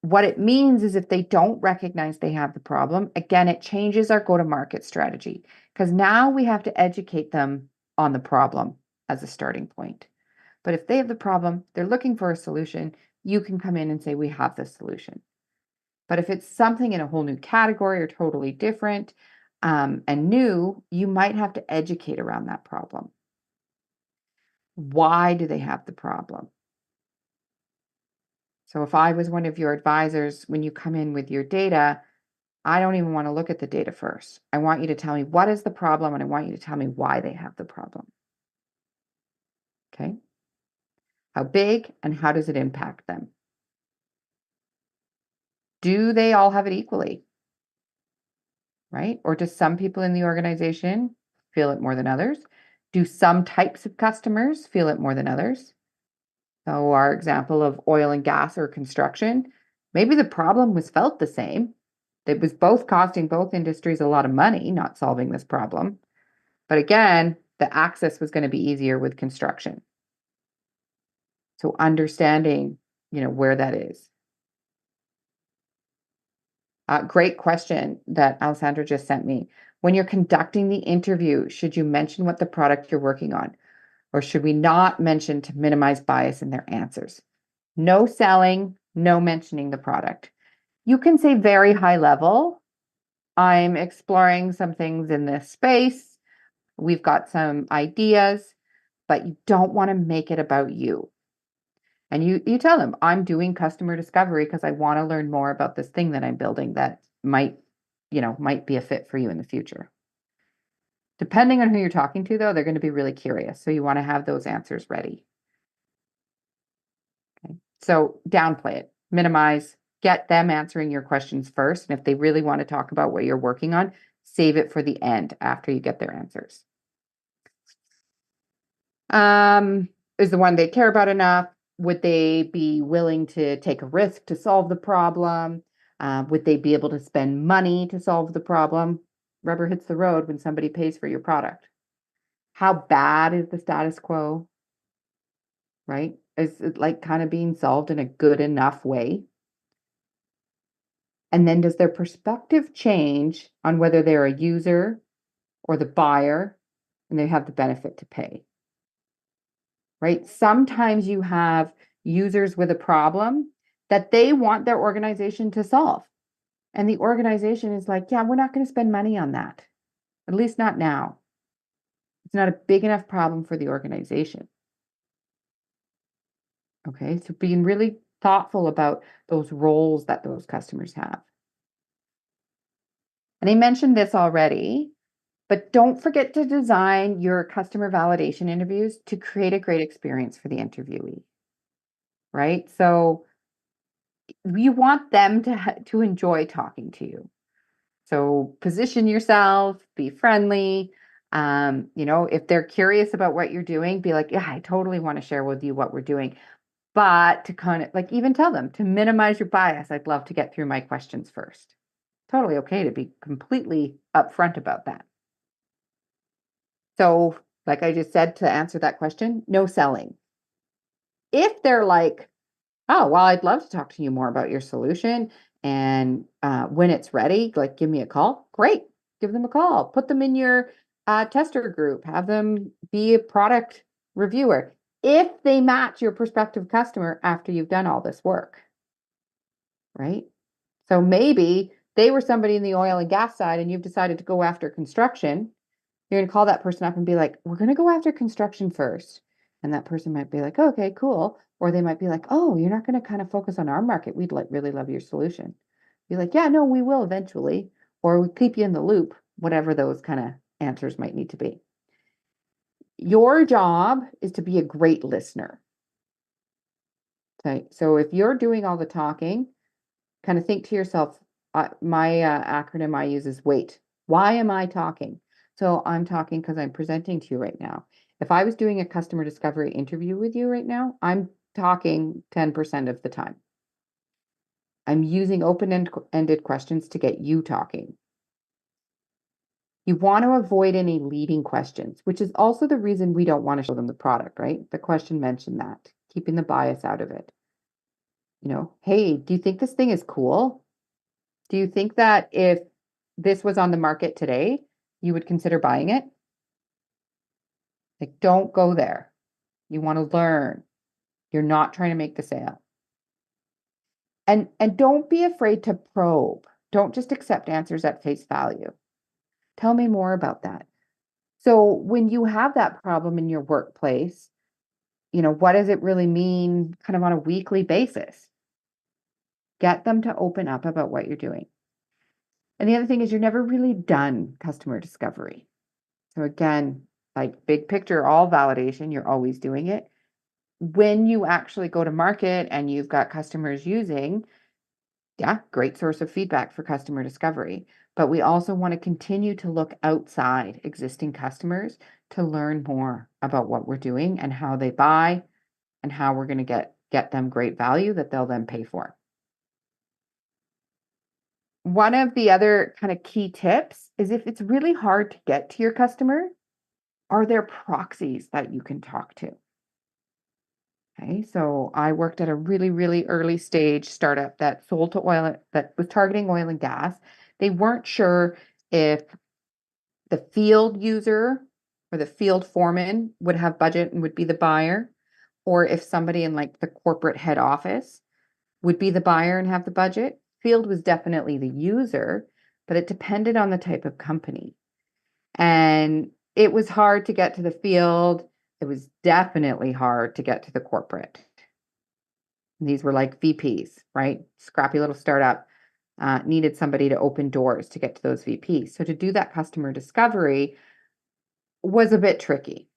D: What it means is if they don't recognize they have the problem, again, it changes our go-to-market strategy because now we have to educate them on the problem as a starting point. But if they have the problem, they're looking for a solution, you can come in and say, we have the solution. But if it's something in a whole new category or totally different and new, you might have to educate around that problem. Why do they have the problem? So if I was one of your advisors, when you come in with your data, I don't even want to look at the data first. I want you to tell me what is the problem, and I want you to tell me why they have the problem. Okay? How big and how does it impact them? Do they all have it equally? Right? Or do some people in the organization feel it more than others? Do some types of customers feel it more than others? So our example of oil and gas or construction, maybe the problem was felt the same. It was both costing both industries a lot of money, not solving this problem. But again, the access was going to be easier with construction. So understanding, where that is. Great question that Alessandra just sent me. When you're conducting the interview, should you mention what the product you're working on? Or should we not mention to minimize bias in their answers? No selling, no mentioning the product. You can say very high level, I'm exploring some things in this space. We've got some ideas, but you don't want to make it about you. And you tell them, I'm doing customer discovery because I want to learn more about this thing that I'm building that might be a fit for you in the future. Depending on who you're talking to, though, they're going to be really curious. So you want to have those answers ready. Okay. So downplay it, minimize, get them answering your questions first. And if they really want to talk about what you're working on, save it for the end after you get their answers. Is the one they care about enough? Would they be willing to take a risk to solve the problem? Would they be able to spend money to solve the problem? Rubber hits the road when somebody pays for your product. How bad is the status quo? Right? Is it like kind of being solved in a good enough way? And then does their perspective change on whether they're a user or the buyer and they have the benefit to pay. Right? Sometimes you have users with a problem that they want their organization to solve. And the organization is like, yeah, we're not going to spend money on that. At least not now. It's not a big enough problem for the organization. Okay, so being really thoughtful about those roles that those customers have. And I mentioned this already, but don't forget to design your customer validation interviews to create a great experience for the interviewee, right? So you want them to enjoy talking to you. So position yourself, be friendly. If they're curious about what you're doing, be like, yeah, I totally want to share with you what we're doing. But to kind of like even tell them to minimize your bias, I'd love to get through my questions first. Totally okay to be completely upfront about that. So, like I just said, to answer that question, no selling. If they're like, oh, well, I'd love to talk to you more about your solution. And when it's ready, like give me a call. Great. Give them a call. Put them in your tester group. Have them be a product reviewer if they match your prospective customer after you've done all this work. Right? So maybe they were somebody in the oil and gas side and you've decided to go after construction. You're going to call that person up and be like, we're going to go after construction first. And that person might be like, okay, cool. Or they might be like, oh, you're not going to kind of focus on our market. We'd like really love your solution. Be like, yeah, no, we will eventually. Or we keep you in the loop, whatever those kind of answers might need to be. Your job is to be a great listener. Okay. So if you're doing all the talking, kind of think to yourself, my acronym I use is WAIT. Why am I talking? So I'm talking because I'm presenting to you right now. If I was doing a customer discovery interview with you right now, I'm talking 10% of the time. I'm using open-ended questions to get you talking. You want to avoid any leading questions, which is also the reason we don't want to show them the product, right? The question mentioned that, keeping the bias out of it. Hey, do you think this thing is cool? Do you think that if this was on the market today, you would consider buying it? Like, don't go there. You want to learn. You're not trying to make the sale. And don't be afraid to probe. Don't just accept answers at face value. Tell me more about that. So when you have that problem in your workplace, what does it really mean kind of on a weekly basis? Get them to open up about what you're doing. And the other thing is you're never really done customer discovery. So again, like big picture, all validation, you're always doing it. When you actually go to market and you've got customers using, yeah, great source of feedback for customer discovery. But we also want to continue to look outside existing customers to learn more about what we're doing and how they buy and how we're going to get them great value that they'll then pay for. One of the other kind of key tips is if it's really hard to get to your customer, are there proxies that you can talk to? Okay, so I worked at a really, really early stage startup that sold to that was targeting oil and gas. They weren't sure if the field user or the field foreman would have budget and would be the buyer, or if somebody in like the corporate head office would be the buyer and have the budget. Field was definitely the user, but it depended on the type of company. And it was hard to get to the field. It was definitely hard to get to the corporate. These were like VPs, right? Scrappy little startup, needed somebody to open doors to get to those VPs. So to do that customer discovery was a bit tricky.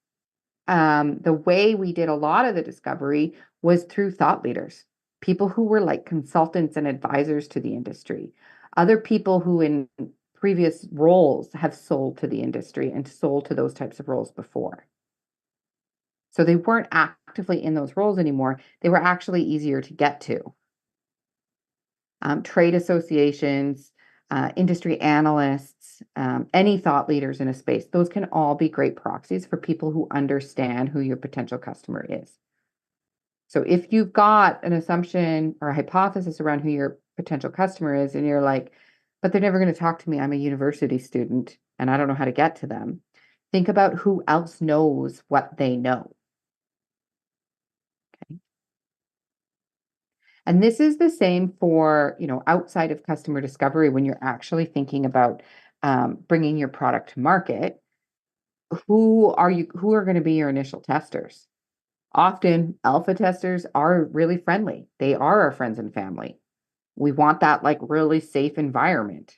D: The way we did a lot of the discovery was through thought leaders, people who were like consultants and advisors to the industry, other people who in previous roles have sold to the industry and sold to those types of roles before. So they weren't actively in those roles anymore. They were actually easier to get to. Trade associations, industry analysts, any thought leaders in a space, those can all be great proxies for people who understand who your potential customer is. So if you've got an assumption or a hypothesis around who your potential customer is, and you're like, but they're never going to talk to me, I'm a university student and I don't know how to get to them. Think about who else knows what they know. Okay. And this is the same for, outside of customer discovery when you're actually thinking about bringing your product to market. Who are going to be your initial testers? Often alpha testers are really friendly. They are our friends and family. We want that like really safe environment,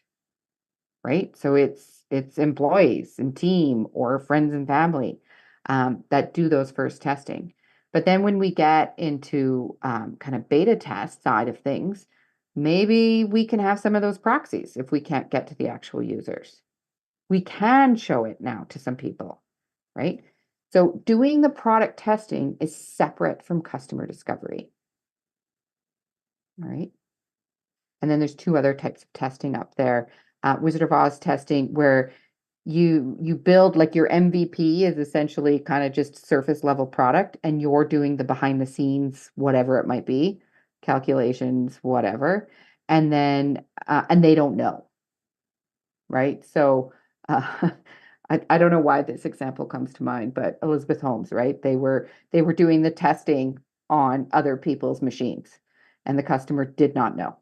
D: right? So it's employees and team or friends and family that do those first testing. But then when we get into kind of beta test side of things, maybe we can have some of those proxies if we can't get to the actual users. We can show it now to some people, right? So doing the product testing is separate from customer discovery. All right. And then there's two other types of testing up there. Wizard of Oz testing, where you build like your MVP is essentially kind of just surface level product, and you're doing the behind the scenes, whatever it might be, calculations, whatever. And then and they don't know, right? So I don't know why this example comes to mind, but Elizabeth Holmes, right? They were doing the testing on other people's machines, and the customer did not know.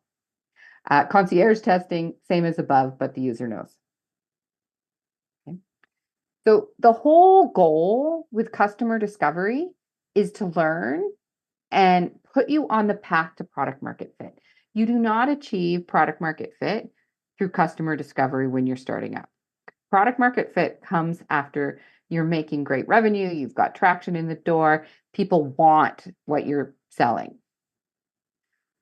D: Concierge testing, same as above, but the user knows. Okay. So the whole goal with customer discovery is to learn and put you on the path to product market fit. You do not achieve product market fit through customer discovery when you're starting up. Product market fit comes after you're making great revenue, you've got traction in the door, people want what you're selling.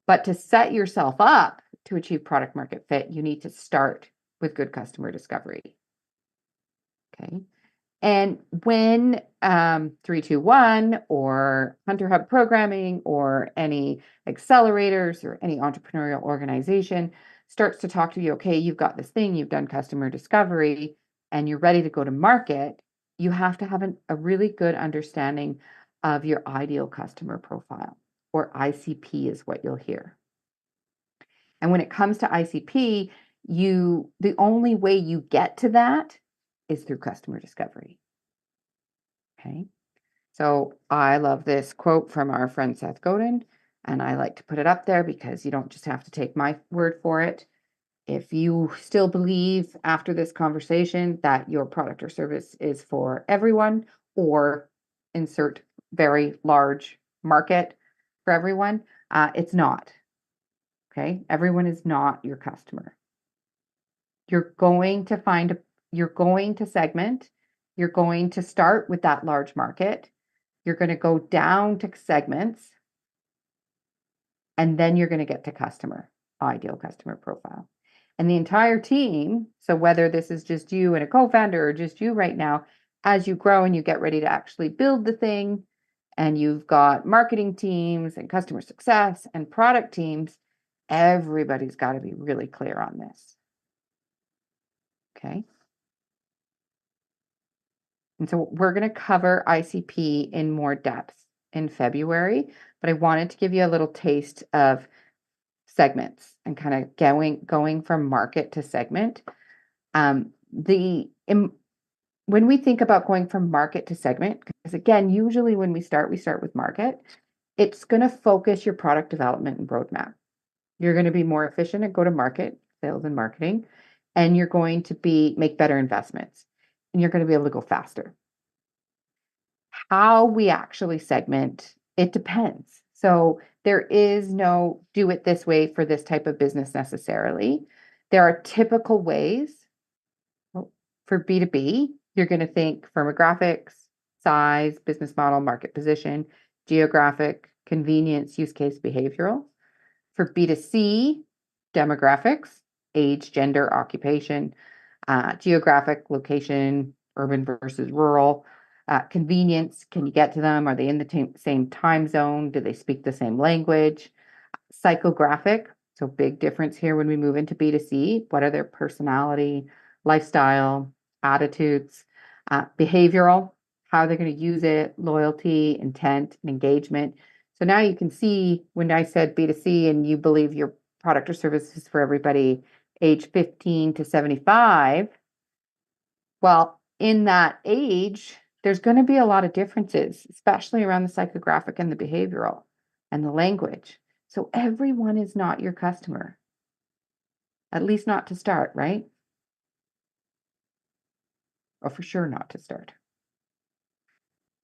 D: But to set yourself up to achieve product market fit, you need to start with good customer discovery. Okay. And when 321 or Hunter Hub programming or any accelerators or any entrepreneurial organization starts to talk to you, okay, you've got this thing, you've done customer discovery, and you're ready to go to market, you have to have a really good understanding of your ideal customer profile, or ICP is what you'll hear. And when it comes to ICP, the only way you get to that is through customer discovery. Okay. So I love this quote from our friend Seth Godin, and I like to put it up there because you don't just have to take my word for it. If you still believe after this conversation that your product or service is for everyone, or insert very large market for everyone, it's not. Okay. Everyone is not your customer. You're going to segment, you're going to start with that large market, you're going to go down to segments, and then you're going to get to ideal customer profile. And the entire team, so whether this is just you and a co-founder or just you right now, as you grow and you get ready to actually build the thing, and you've got marketing teams and customer success and product teams, everybody's got to be really clear on this. Okay. And so we're going to cover ICP in more depth in February, but I wanted to give you a little taste of segments and kind of going from market to segment. When we think about going from market to segment, because again, usually when we start with market, it's going to focus your product development and roadmap. You're going to be more efficient at go-to-market, sales and marketing, and you're going to make better investments, and you're going to be able to go faster. How we actually segment, it depends. So there is no do it this way for this type of business necessarily. There are typical ways. For B2B, you're going to think firmographics, size, business model, market position, geographic, convenience, use case, behavioral. For B2C, demographics, age, gender, occupation, geographic, location, urban versus rural, convenience, can you get to them? Are they in the same time zone? Do they speak the same language? Psychographic, so big difference here when we move into B2C. What are their personality, lifestyle, attitudes? Behavioral, how are they going to use it? Loyalty, intent, and engagement. So now you can see when I said B2C and you believe your product or service is for everybody age 15 to 75, well, in that age, there's going to be a lot of differences, especially around the psychographic and the behavioral and the language. So everyone is not your customer, at least not to start, right? Or for sure not to start.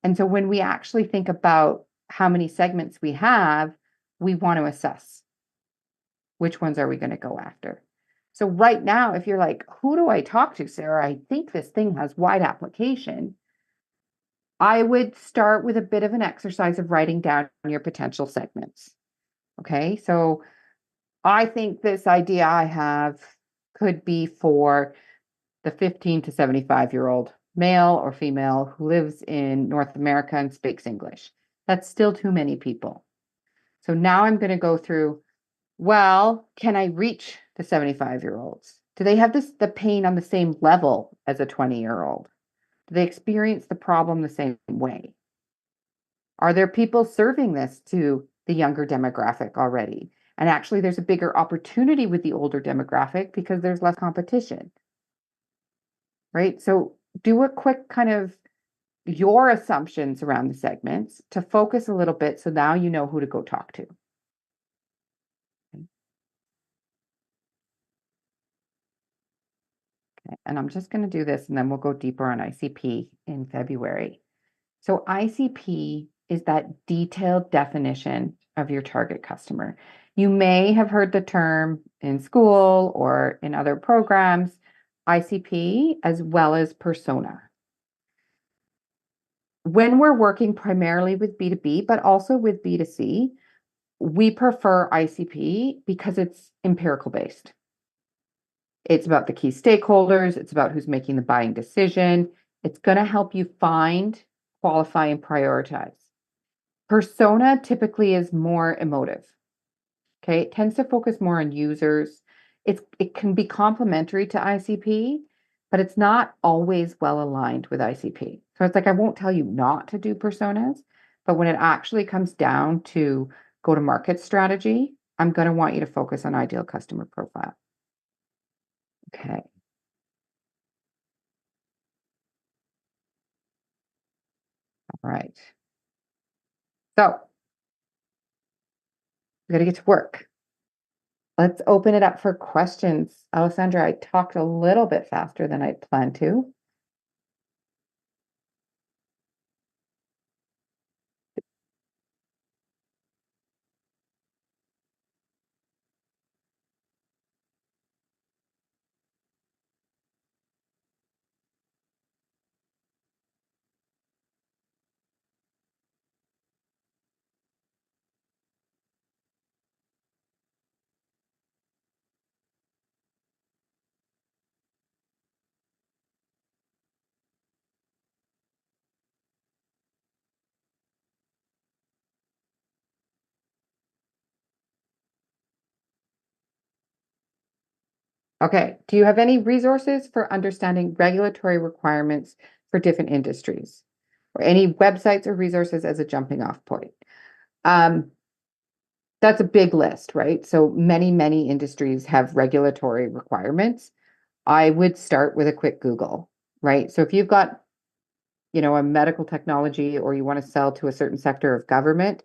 D: And so when we actually think about how many segments we have, we want to assess which ones are we going to go after. So right now, if you're like, who do I talk to, Sarah? I think this thing has wide application. I would start with a bit of an exercise of writing down your potential segments. Okay, so I think this idea I have could be for the 15 to 75-year-old male or female who lives in North America and speaks English. That's still too many people. So now I'm going to go through, well, can I reach the 75-year-olds? Do they have the pain on the same level as a 20-year-old? Do they experience the problem the same way? Are there people serving this to the younger demographic already? And actually, there's a bigger opportunity with the older demographic because there's less competition, right? So do a quick kind of your assumptions around the segments to focus a little bit so now you know who to go talk to. Okay, and I'm just going to do this and then we'll go deeper on ICP in February. So ICP is that detailed definition of your target customer. You may have heard the term in school or in other programs, ICP as well as persona. When we're working primarily with B2B, but also with B2C, we prefer ICP because it's empirical based. It's about the key stakeholders. It's about who's making the buying decision. It's going to help you find, qualify, and prioritize. Persona typically is more emotive. Okay, it tends to focus more on users. It can be complementary to ICP, but it's not always well aligned with ICP. So it's like I won't tell you not to do personas, but when it actually comes down to go to market strategy, I'm going to want you to focus on ideal customer profile. Okay. All right. So we got to get to work. Let's open it up for questions. Alessandra, I talked a little bit faster than I planned to. Okay, do you have any resources for understanding regulatory requirements for different industries? Or any websites or resources as a jumping off point? That's a big list, right? So many industries have regulatory requirements. I would start with a quick Google, right? So if you've got, a medical technology or you want to sell to a certain sector of government,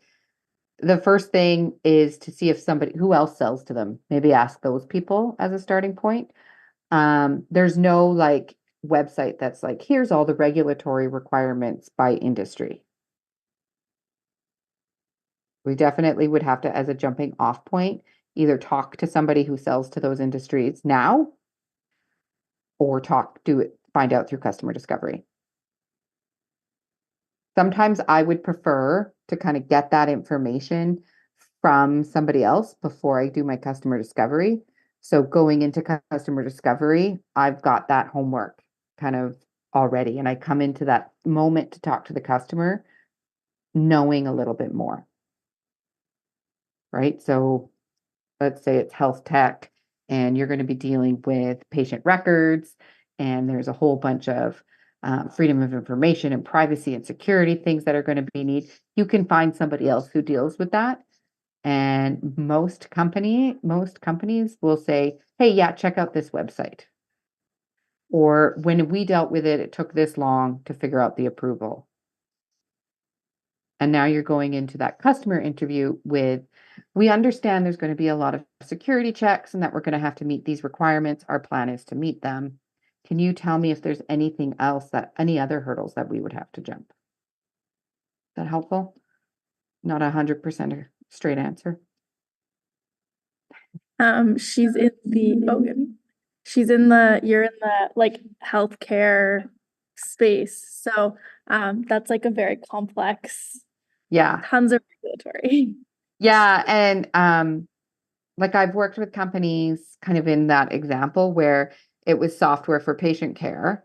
D: the first thing is to see if somebody who else sells to them. Maybe ask those people as a starting point. There's no like website that's like, here's all the regulatory requirements by industry. We definitely would have to, as a jumping off point, either talk to somebody who sells to those industries now or find out through customer discovery. Sometimes I would prefer to kind of get that information from somebody else before I do my customer discovery. So going into customer discovery, I've got that homework kind of already. And I come into that moment to talk to the customer knowing a little bit more, right? So let's say it's health tech and you're going to be dealing with patient records and there's a whole bunch of freedom of information and privacy and security things that are going to be needed. You can find somebody else who deals with that. And most companies will say, hey, yeah, check out this website. Or when we dealt with it, it took this long to figure out the approval. And now you're going into that customer interview with, we understand there's going to be a lot of security checks and that we're going to have to meet these requirements. Our plan is to meet them. Can you tell me if there's anything else any other hurdles that we would have to jump? Is that helpful? Not 100% a straight answer.
B: She's in you're in the like healthcare space. So that's like a very complex, tons of regulatory.
D: Yeah. And like I've worked with companies kind of in that example where it was software for patient care.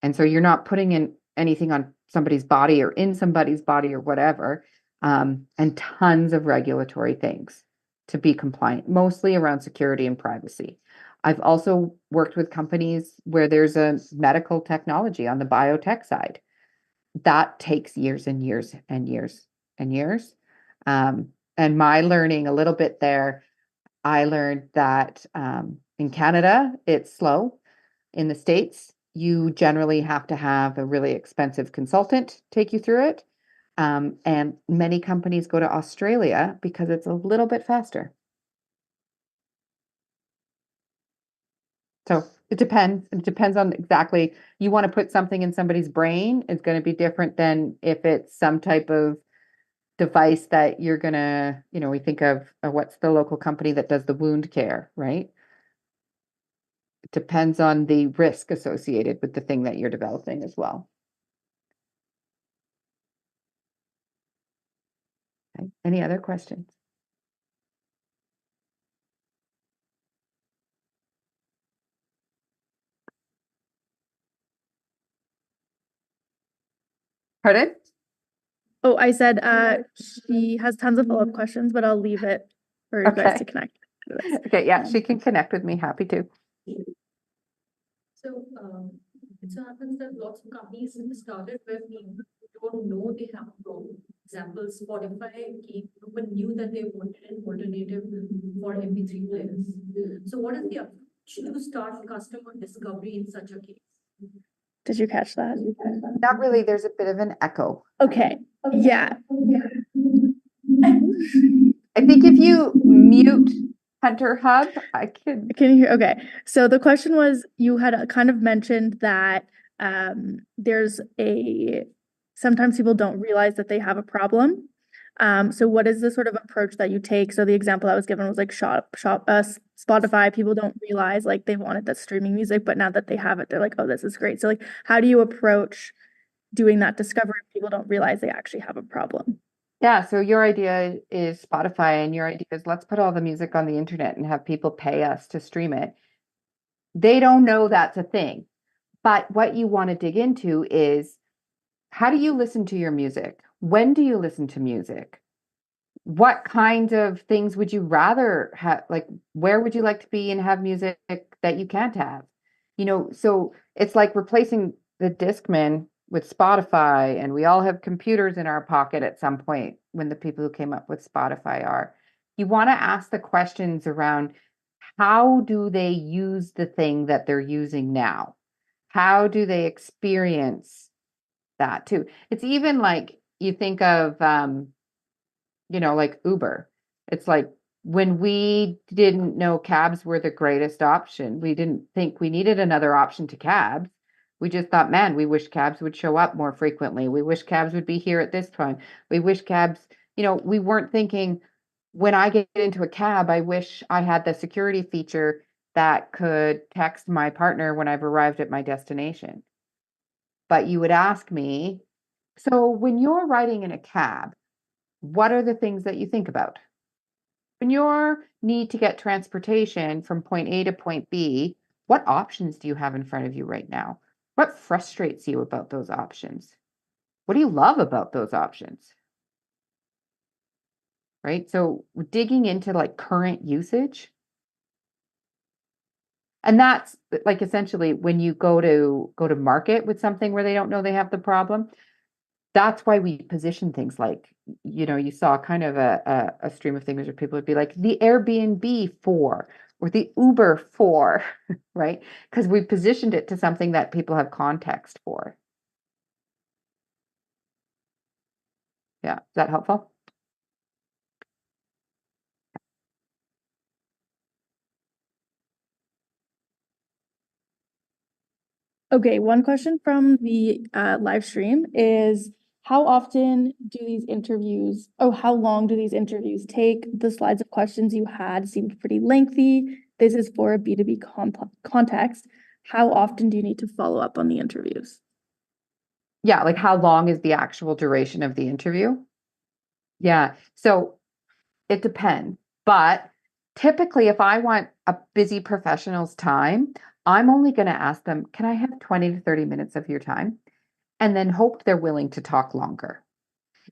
D: And so you're not putting in anything on somebody's body or in somebody's body or whatever. And tons of regulatory things to be compliant, mostly around security and privacy. I've also worked with companies where there's a medical technology on the biotech side. That takes years and years and years and years. And my learning a little bit there, I learned that in Canada, it's slow. In the States, you generally have to have a really expensive consultant take you through it. And many companies go to Australia because it's a little bit faster. So it depends. It depends on exactly, you want to put something in somebody's brain, it's going to be different than if it's some type of device that you're going to, we think of what's the local company that does the wound care, right? It depends on the risk associated with the thing that you're developing as well. Okay. Any other questions? Pardon?
B: Oh, I said she has tons of follow-up questions, but I'll leave it for you guys to connect.
D: Okay, yeah, she can connect with me. Happy to.
E: So it so happens that lots of companies started where people don't know they have a problem. Example, Spotify people knew that they wanted an alternative for MP3 players. So what is the approach to start customer discovery in such a case?
B: Did you catch that?
D: Not really. There's a bit of an echo.
B: Okay. Yeah.
D: I think if you mute Hunter Hub, I can.
B: Can you hear? Okay. So the question was, you had kind of mentioned that sometimes people don't realize that they have a problem. So what is the sort of approach that you take? So the example I was given was like Spotify. People don't realize like they wanted that streaming music, but now that they have it, they're like, oh, this is great. So like, how do you approach doing that discovery if people don't realize they actually have a problem?
D: Yeah, so your idea is Spotify, and your idea is let's put all the music on the internet and have people pay us to stream it. They don't know that's a thing. But what you want to dig into is, how do you listen to your music? When do you listen to music? What kinds of things would you rather have? Like, where would you like to be and have music that you can't have? So it's like replacing the Discman with Spotify, and we all have computers in our pocket at some point when the people who came up with Spotify are. You want to ask the questions around, how do they use the thing that they're using now? How do they experience that too? It's even like you think of, like Uber. It's like when we didn't know cabs were the greatest option, we didn't think we needed another option to cabs. We just thought, man, we wish cabs would show up more frequently. We wish cabs would be here at this time. We wish cabs, we weren't thinking, when I get into a cab, I wish I had the security feature that could text my partner when I've arrived at my destination. But you would ask me, so when you're riding in a cab, what are the things that you think about? When you need to get transportation from point A to point B, what options do you have in front of you right now? What frustrates you about those options? What do you love about those options? Right? So digging into like current usage. And that's like essentially when you go to market with something where they don't know they have the problem. That's why we position things like, you saw kind of a stream of things where people would be like, the Airbnb for, or the Uber for, right? Because we positioned it to something that people have context for. Yeah, is that helpful?
B: Okay, one question from the live stream is how often do these interviews, how long do these interviews take? The slides of questions you had seemed pretty lengthy. This is for a B2B context. How often do you need to follow up on the interviews?
D: Yeah, like how long is the actual duration of the interview? Yeah, so it depends. But typically, if I want a busy professional's time, I'm only going to ask them, can I have 20 to 30 minutes of your time? And then hope they're willing to talk longer.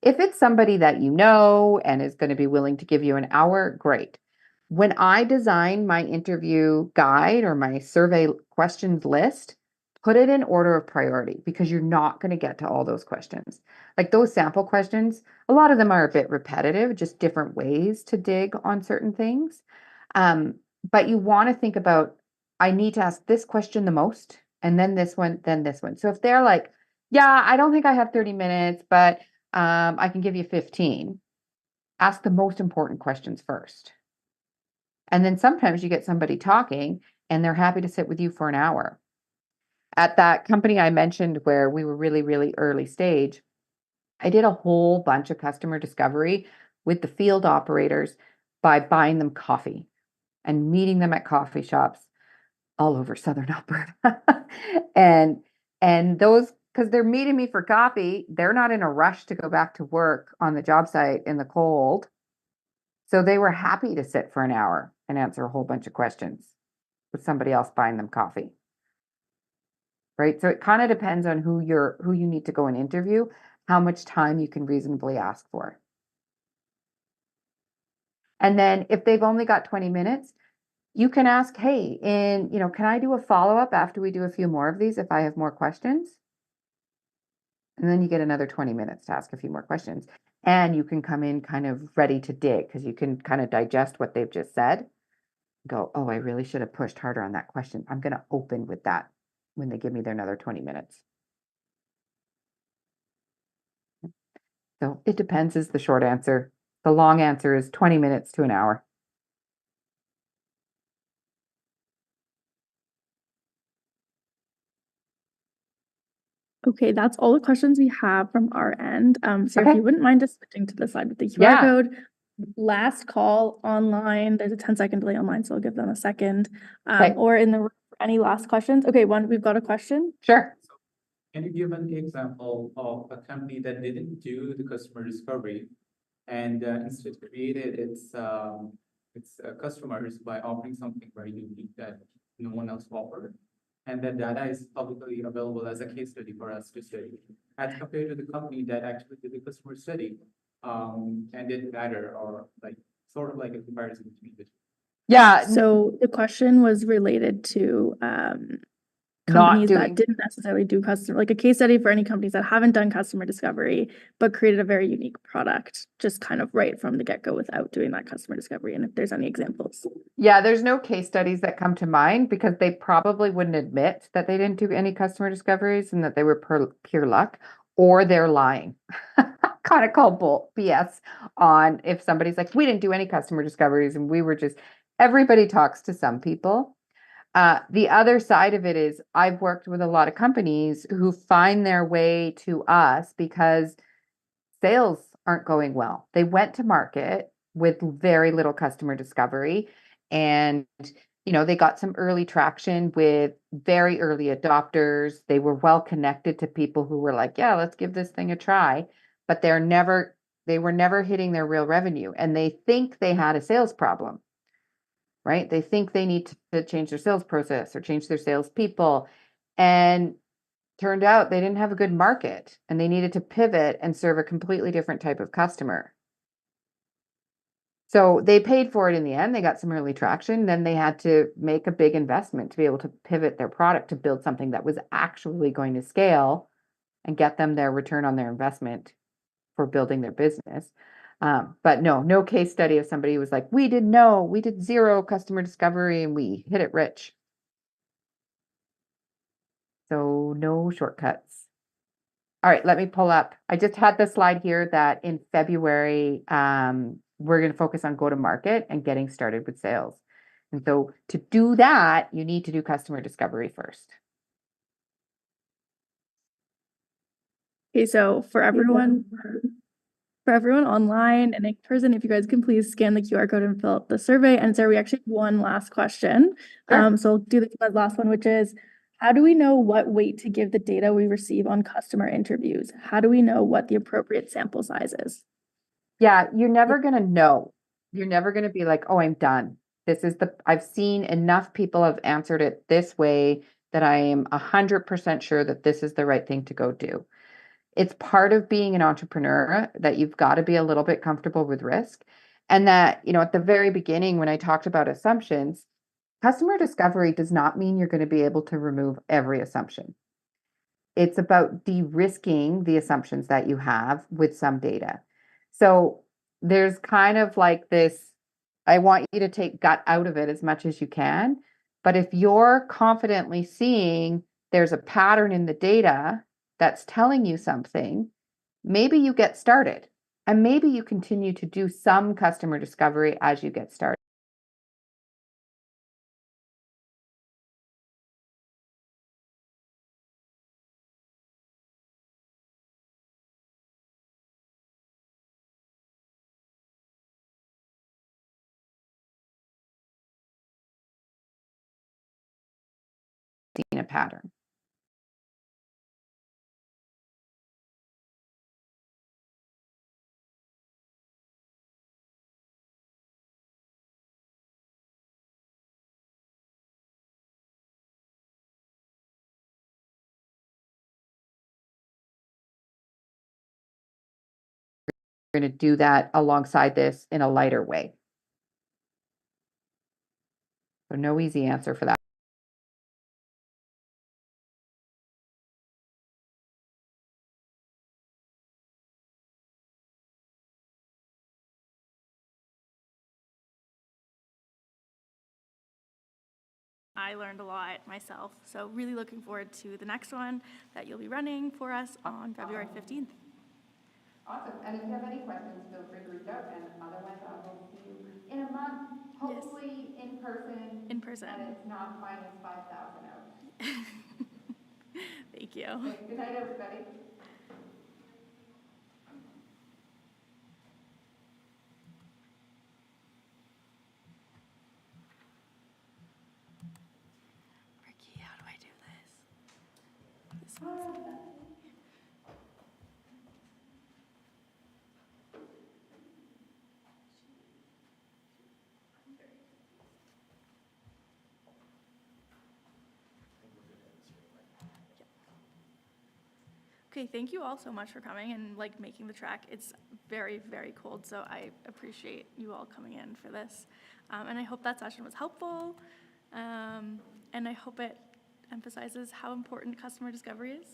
D: If it's somebody that you know and is going to be willing to give you an hour, great. When I design my interview guide or my survey questions list, put it in order of priority because you're not going to get to all those questions. Like those sample questions, a lot of them are a bit repetitive, just different ways to dig on certain things. But you want to think about, I need to ask this question the most, and then this one, then this one. So if they're like, yeah, I don't think I have 30 minutes, but I can give you 15. Ask the most important questions first. And then sometimes you get somebody talking and they're happy to sit with you for an hour. At that company I mentioned where we were really, really early stage, I did a whole bunch of customer discovery with the field operators by buying them coffee and meeting them at coffee shops all over Southern Alberta. and those, because they're meeting me for coffee, they're not in a rush to go back to work on the job site in the cold. So they were happy to sit for an hour and answer a whole bunch of questions with somebody else buying them coffee. Right? So it kind of depends on who you need to go and interview, how much time you can reasonably ask for. And then if they've only got 20 minutes, you can ask, hey, can I do a follow-up after we do a few more of these if I have more questions? And then you get another 20 minutes to ask a few more questions. And you can come in kind of ready to dig because you can kind of digest what they've just said. Go, oh, I really should have pushed harder on that question. I'm going to open with that when they give me their another 20 minutes. So it depends is the short answer. The long answer is 20 minutes to an hour.
B: Okay, that's all the questions we have from our end. Sarah, if
D: Okay.
B: you wouldn't mind just switching to the slide with the QR
D: Yeah.
B: code. Last call online. There's a 10-second delay online, so I'll give them a second.
D: Okay.
B: Or in the room for any last questions. Okay, we've got a question.
D: Sure.
F: Can you give an example of a company that didn't do the customer discovery and instead created its customers by offering something very unique that no one else offered? And that data is publicly available as a case study for us to study, as compared to the company that actually did the customer study and did better, or like sort of like a comparison between the two.
D: Yeah.
B: So the question was related to
D: Not
B: companies that
D: doing.
B: didn't necessarily do customer, like a case study for any companies that haven't done customer discovery, but created a very unique product, just kind of right from the get-go without doing that customer discovery. And if there's any examples.
D: Yeah, there's no case studies that come to mind because they probably wouldn't admit that they didn't do any customer discoveries and that they were pure luck, or they're lying. Kind of called BS on if somebody's like, we didn't do any customer discoveries and we were just, everybody talks to some people. The other side of it is I've worked with a lot of companies who find their way to us because sales aren't going well. They went to market with very little customer discovery and they got some early traction with very early adopters. They were well connected to people who were like, yeah, let's give this thing a try, but they were never hitting their real revenue and they think they had a sales problem. Right? They think they need to change their sales process or change their salespeople. And turned out they didn't have a good market and they needed to pivot and serve a completely different type of customer. So they paid for it in the end. They got some early traction. Then they had to make a big investment to be able to pivot their product to build something that was actually going to scale and get them their return on their investment for building their business. But no case study of somebody who was like, we did 0 customer discovery and we hit it rich. So no shortcuts. All right, let me pull up. I just had the slide here that in February, we're going to focus on go-to-market and getting started with sales. And so to do that, you need to do customer discovery first.
B: Okay, so for everyone online and in person, if you guys can please scan the QR code and fill out the survey. And Sarah, we actually have one last question.
D: Sure.
B: So I'll do the last one, which is, how do we know what weight to give the data we receive on customer interviews? How do we know what the appropriate sample size is?
D: Yeah, you're never going to know. You're never going to be like, oh, I'm done. I've seen enough people have answered it this way that I am 100% sure that this is the right thing to go do. It's part of being an entrepreneur that you've got to be a little bit comfortable with risk. And that, at the very beginning, when I talked about assumptions, customer discovery does not mean you're going to be able to remove every assumption. It's about de-risking the assumptions that you have with some data. So there's kind of like this, I want you to take gut out of it as much as you can. But if you're confidently seeing there's a pattern in the data that's telling you something, maybe you get started and maybe you continue to do some customer discovery as you get started. In a pattern. We're going to do that alongside this in a lighter way. So no easy answer for that.
B: I learned a lot myself. So really looking forward to the next one that you'll be running for us on February 15th.
D: Awesome. And if you have any questions, feel free to reach out. And otherwise, I will see you in a month, hopefully in person.
B: In person.
D: And it's not minus 5,000 out.
B: Thank you.
D: Okay, good night, everybody.
B: Ricky, how do I do this? This one's Okay, thank you all so much for coming and making the trek. It's very, very cold, so I appreciate you all coming in for this. And I hope that session was helpful. And I hope it emphasizes how important customer discovery is.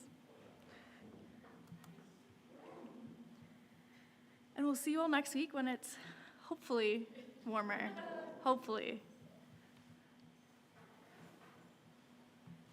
B: And we'll see you all next week when it's hopefully warmer. Hopefully.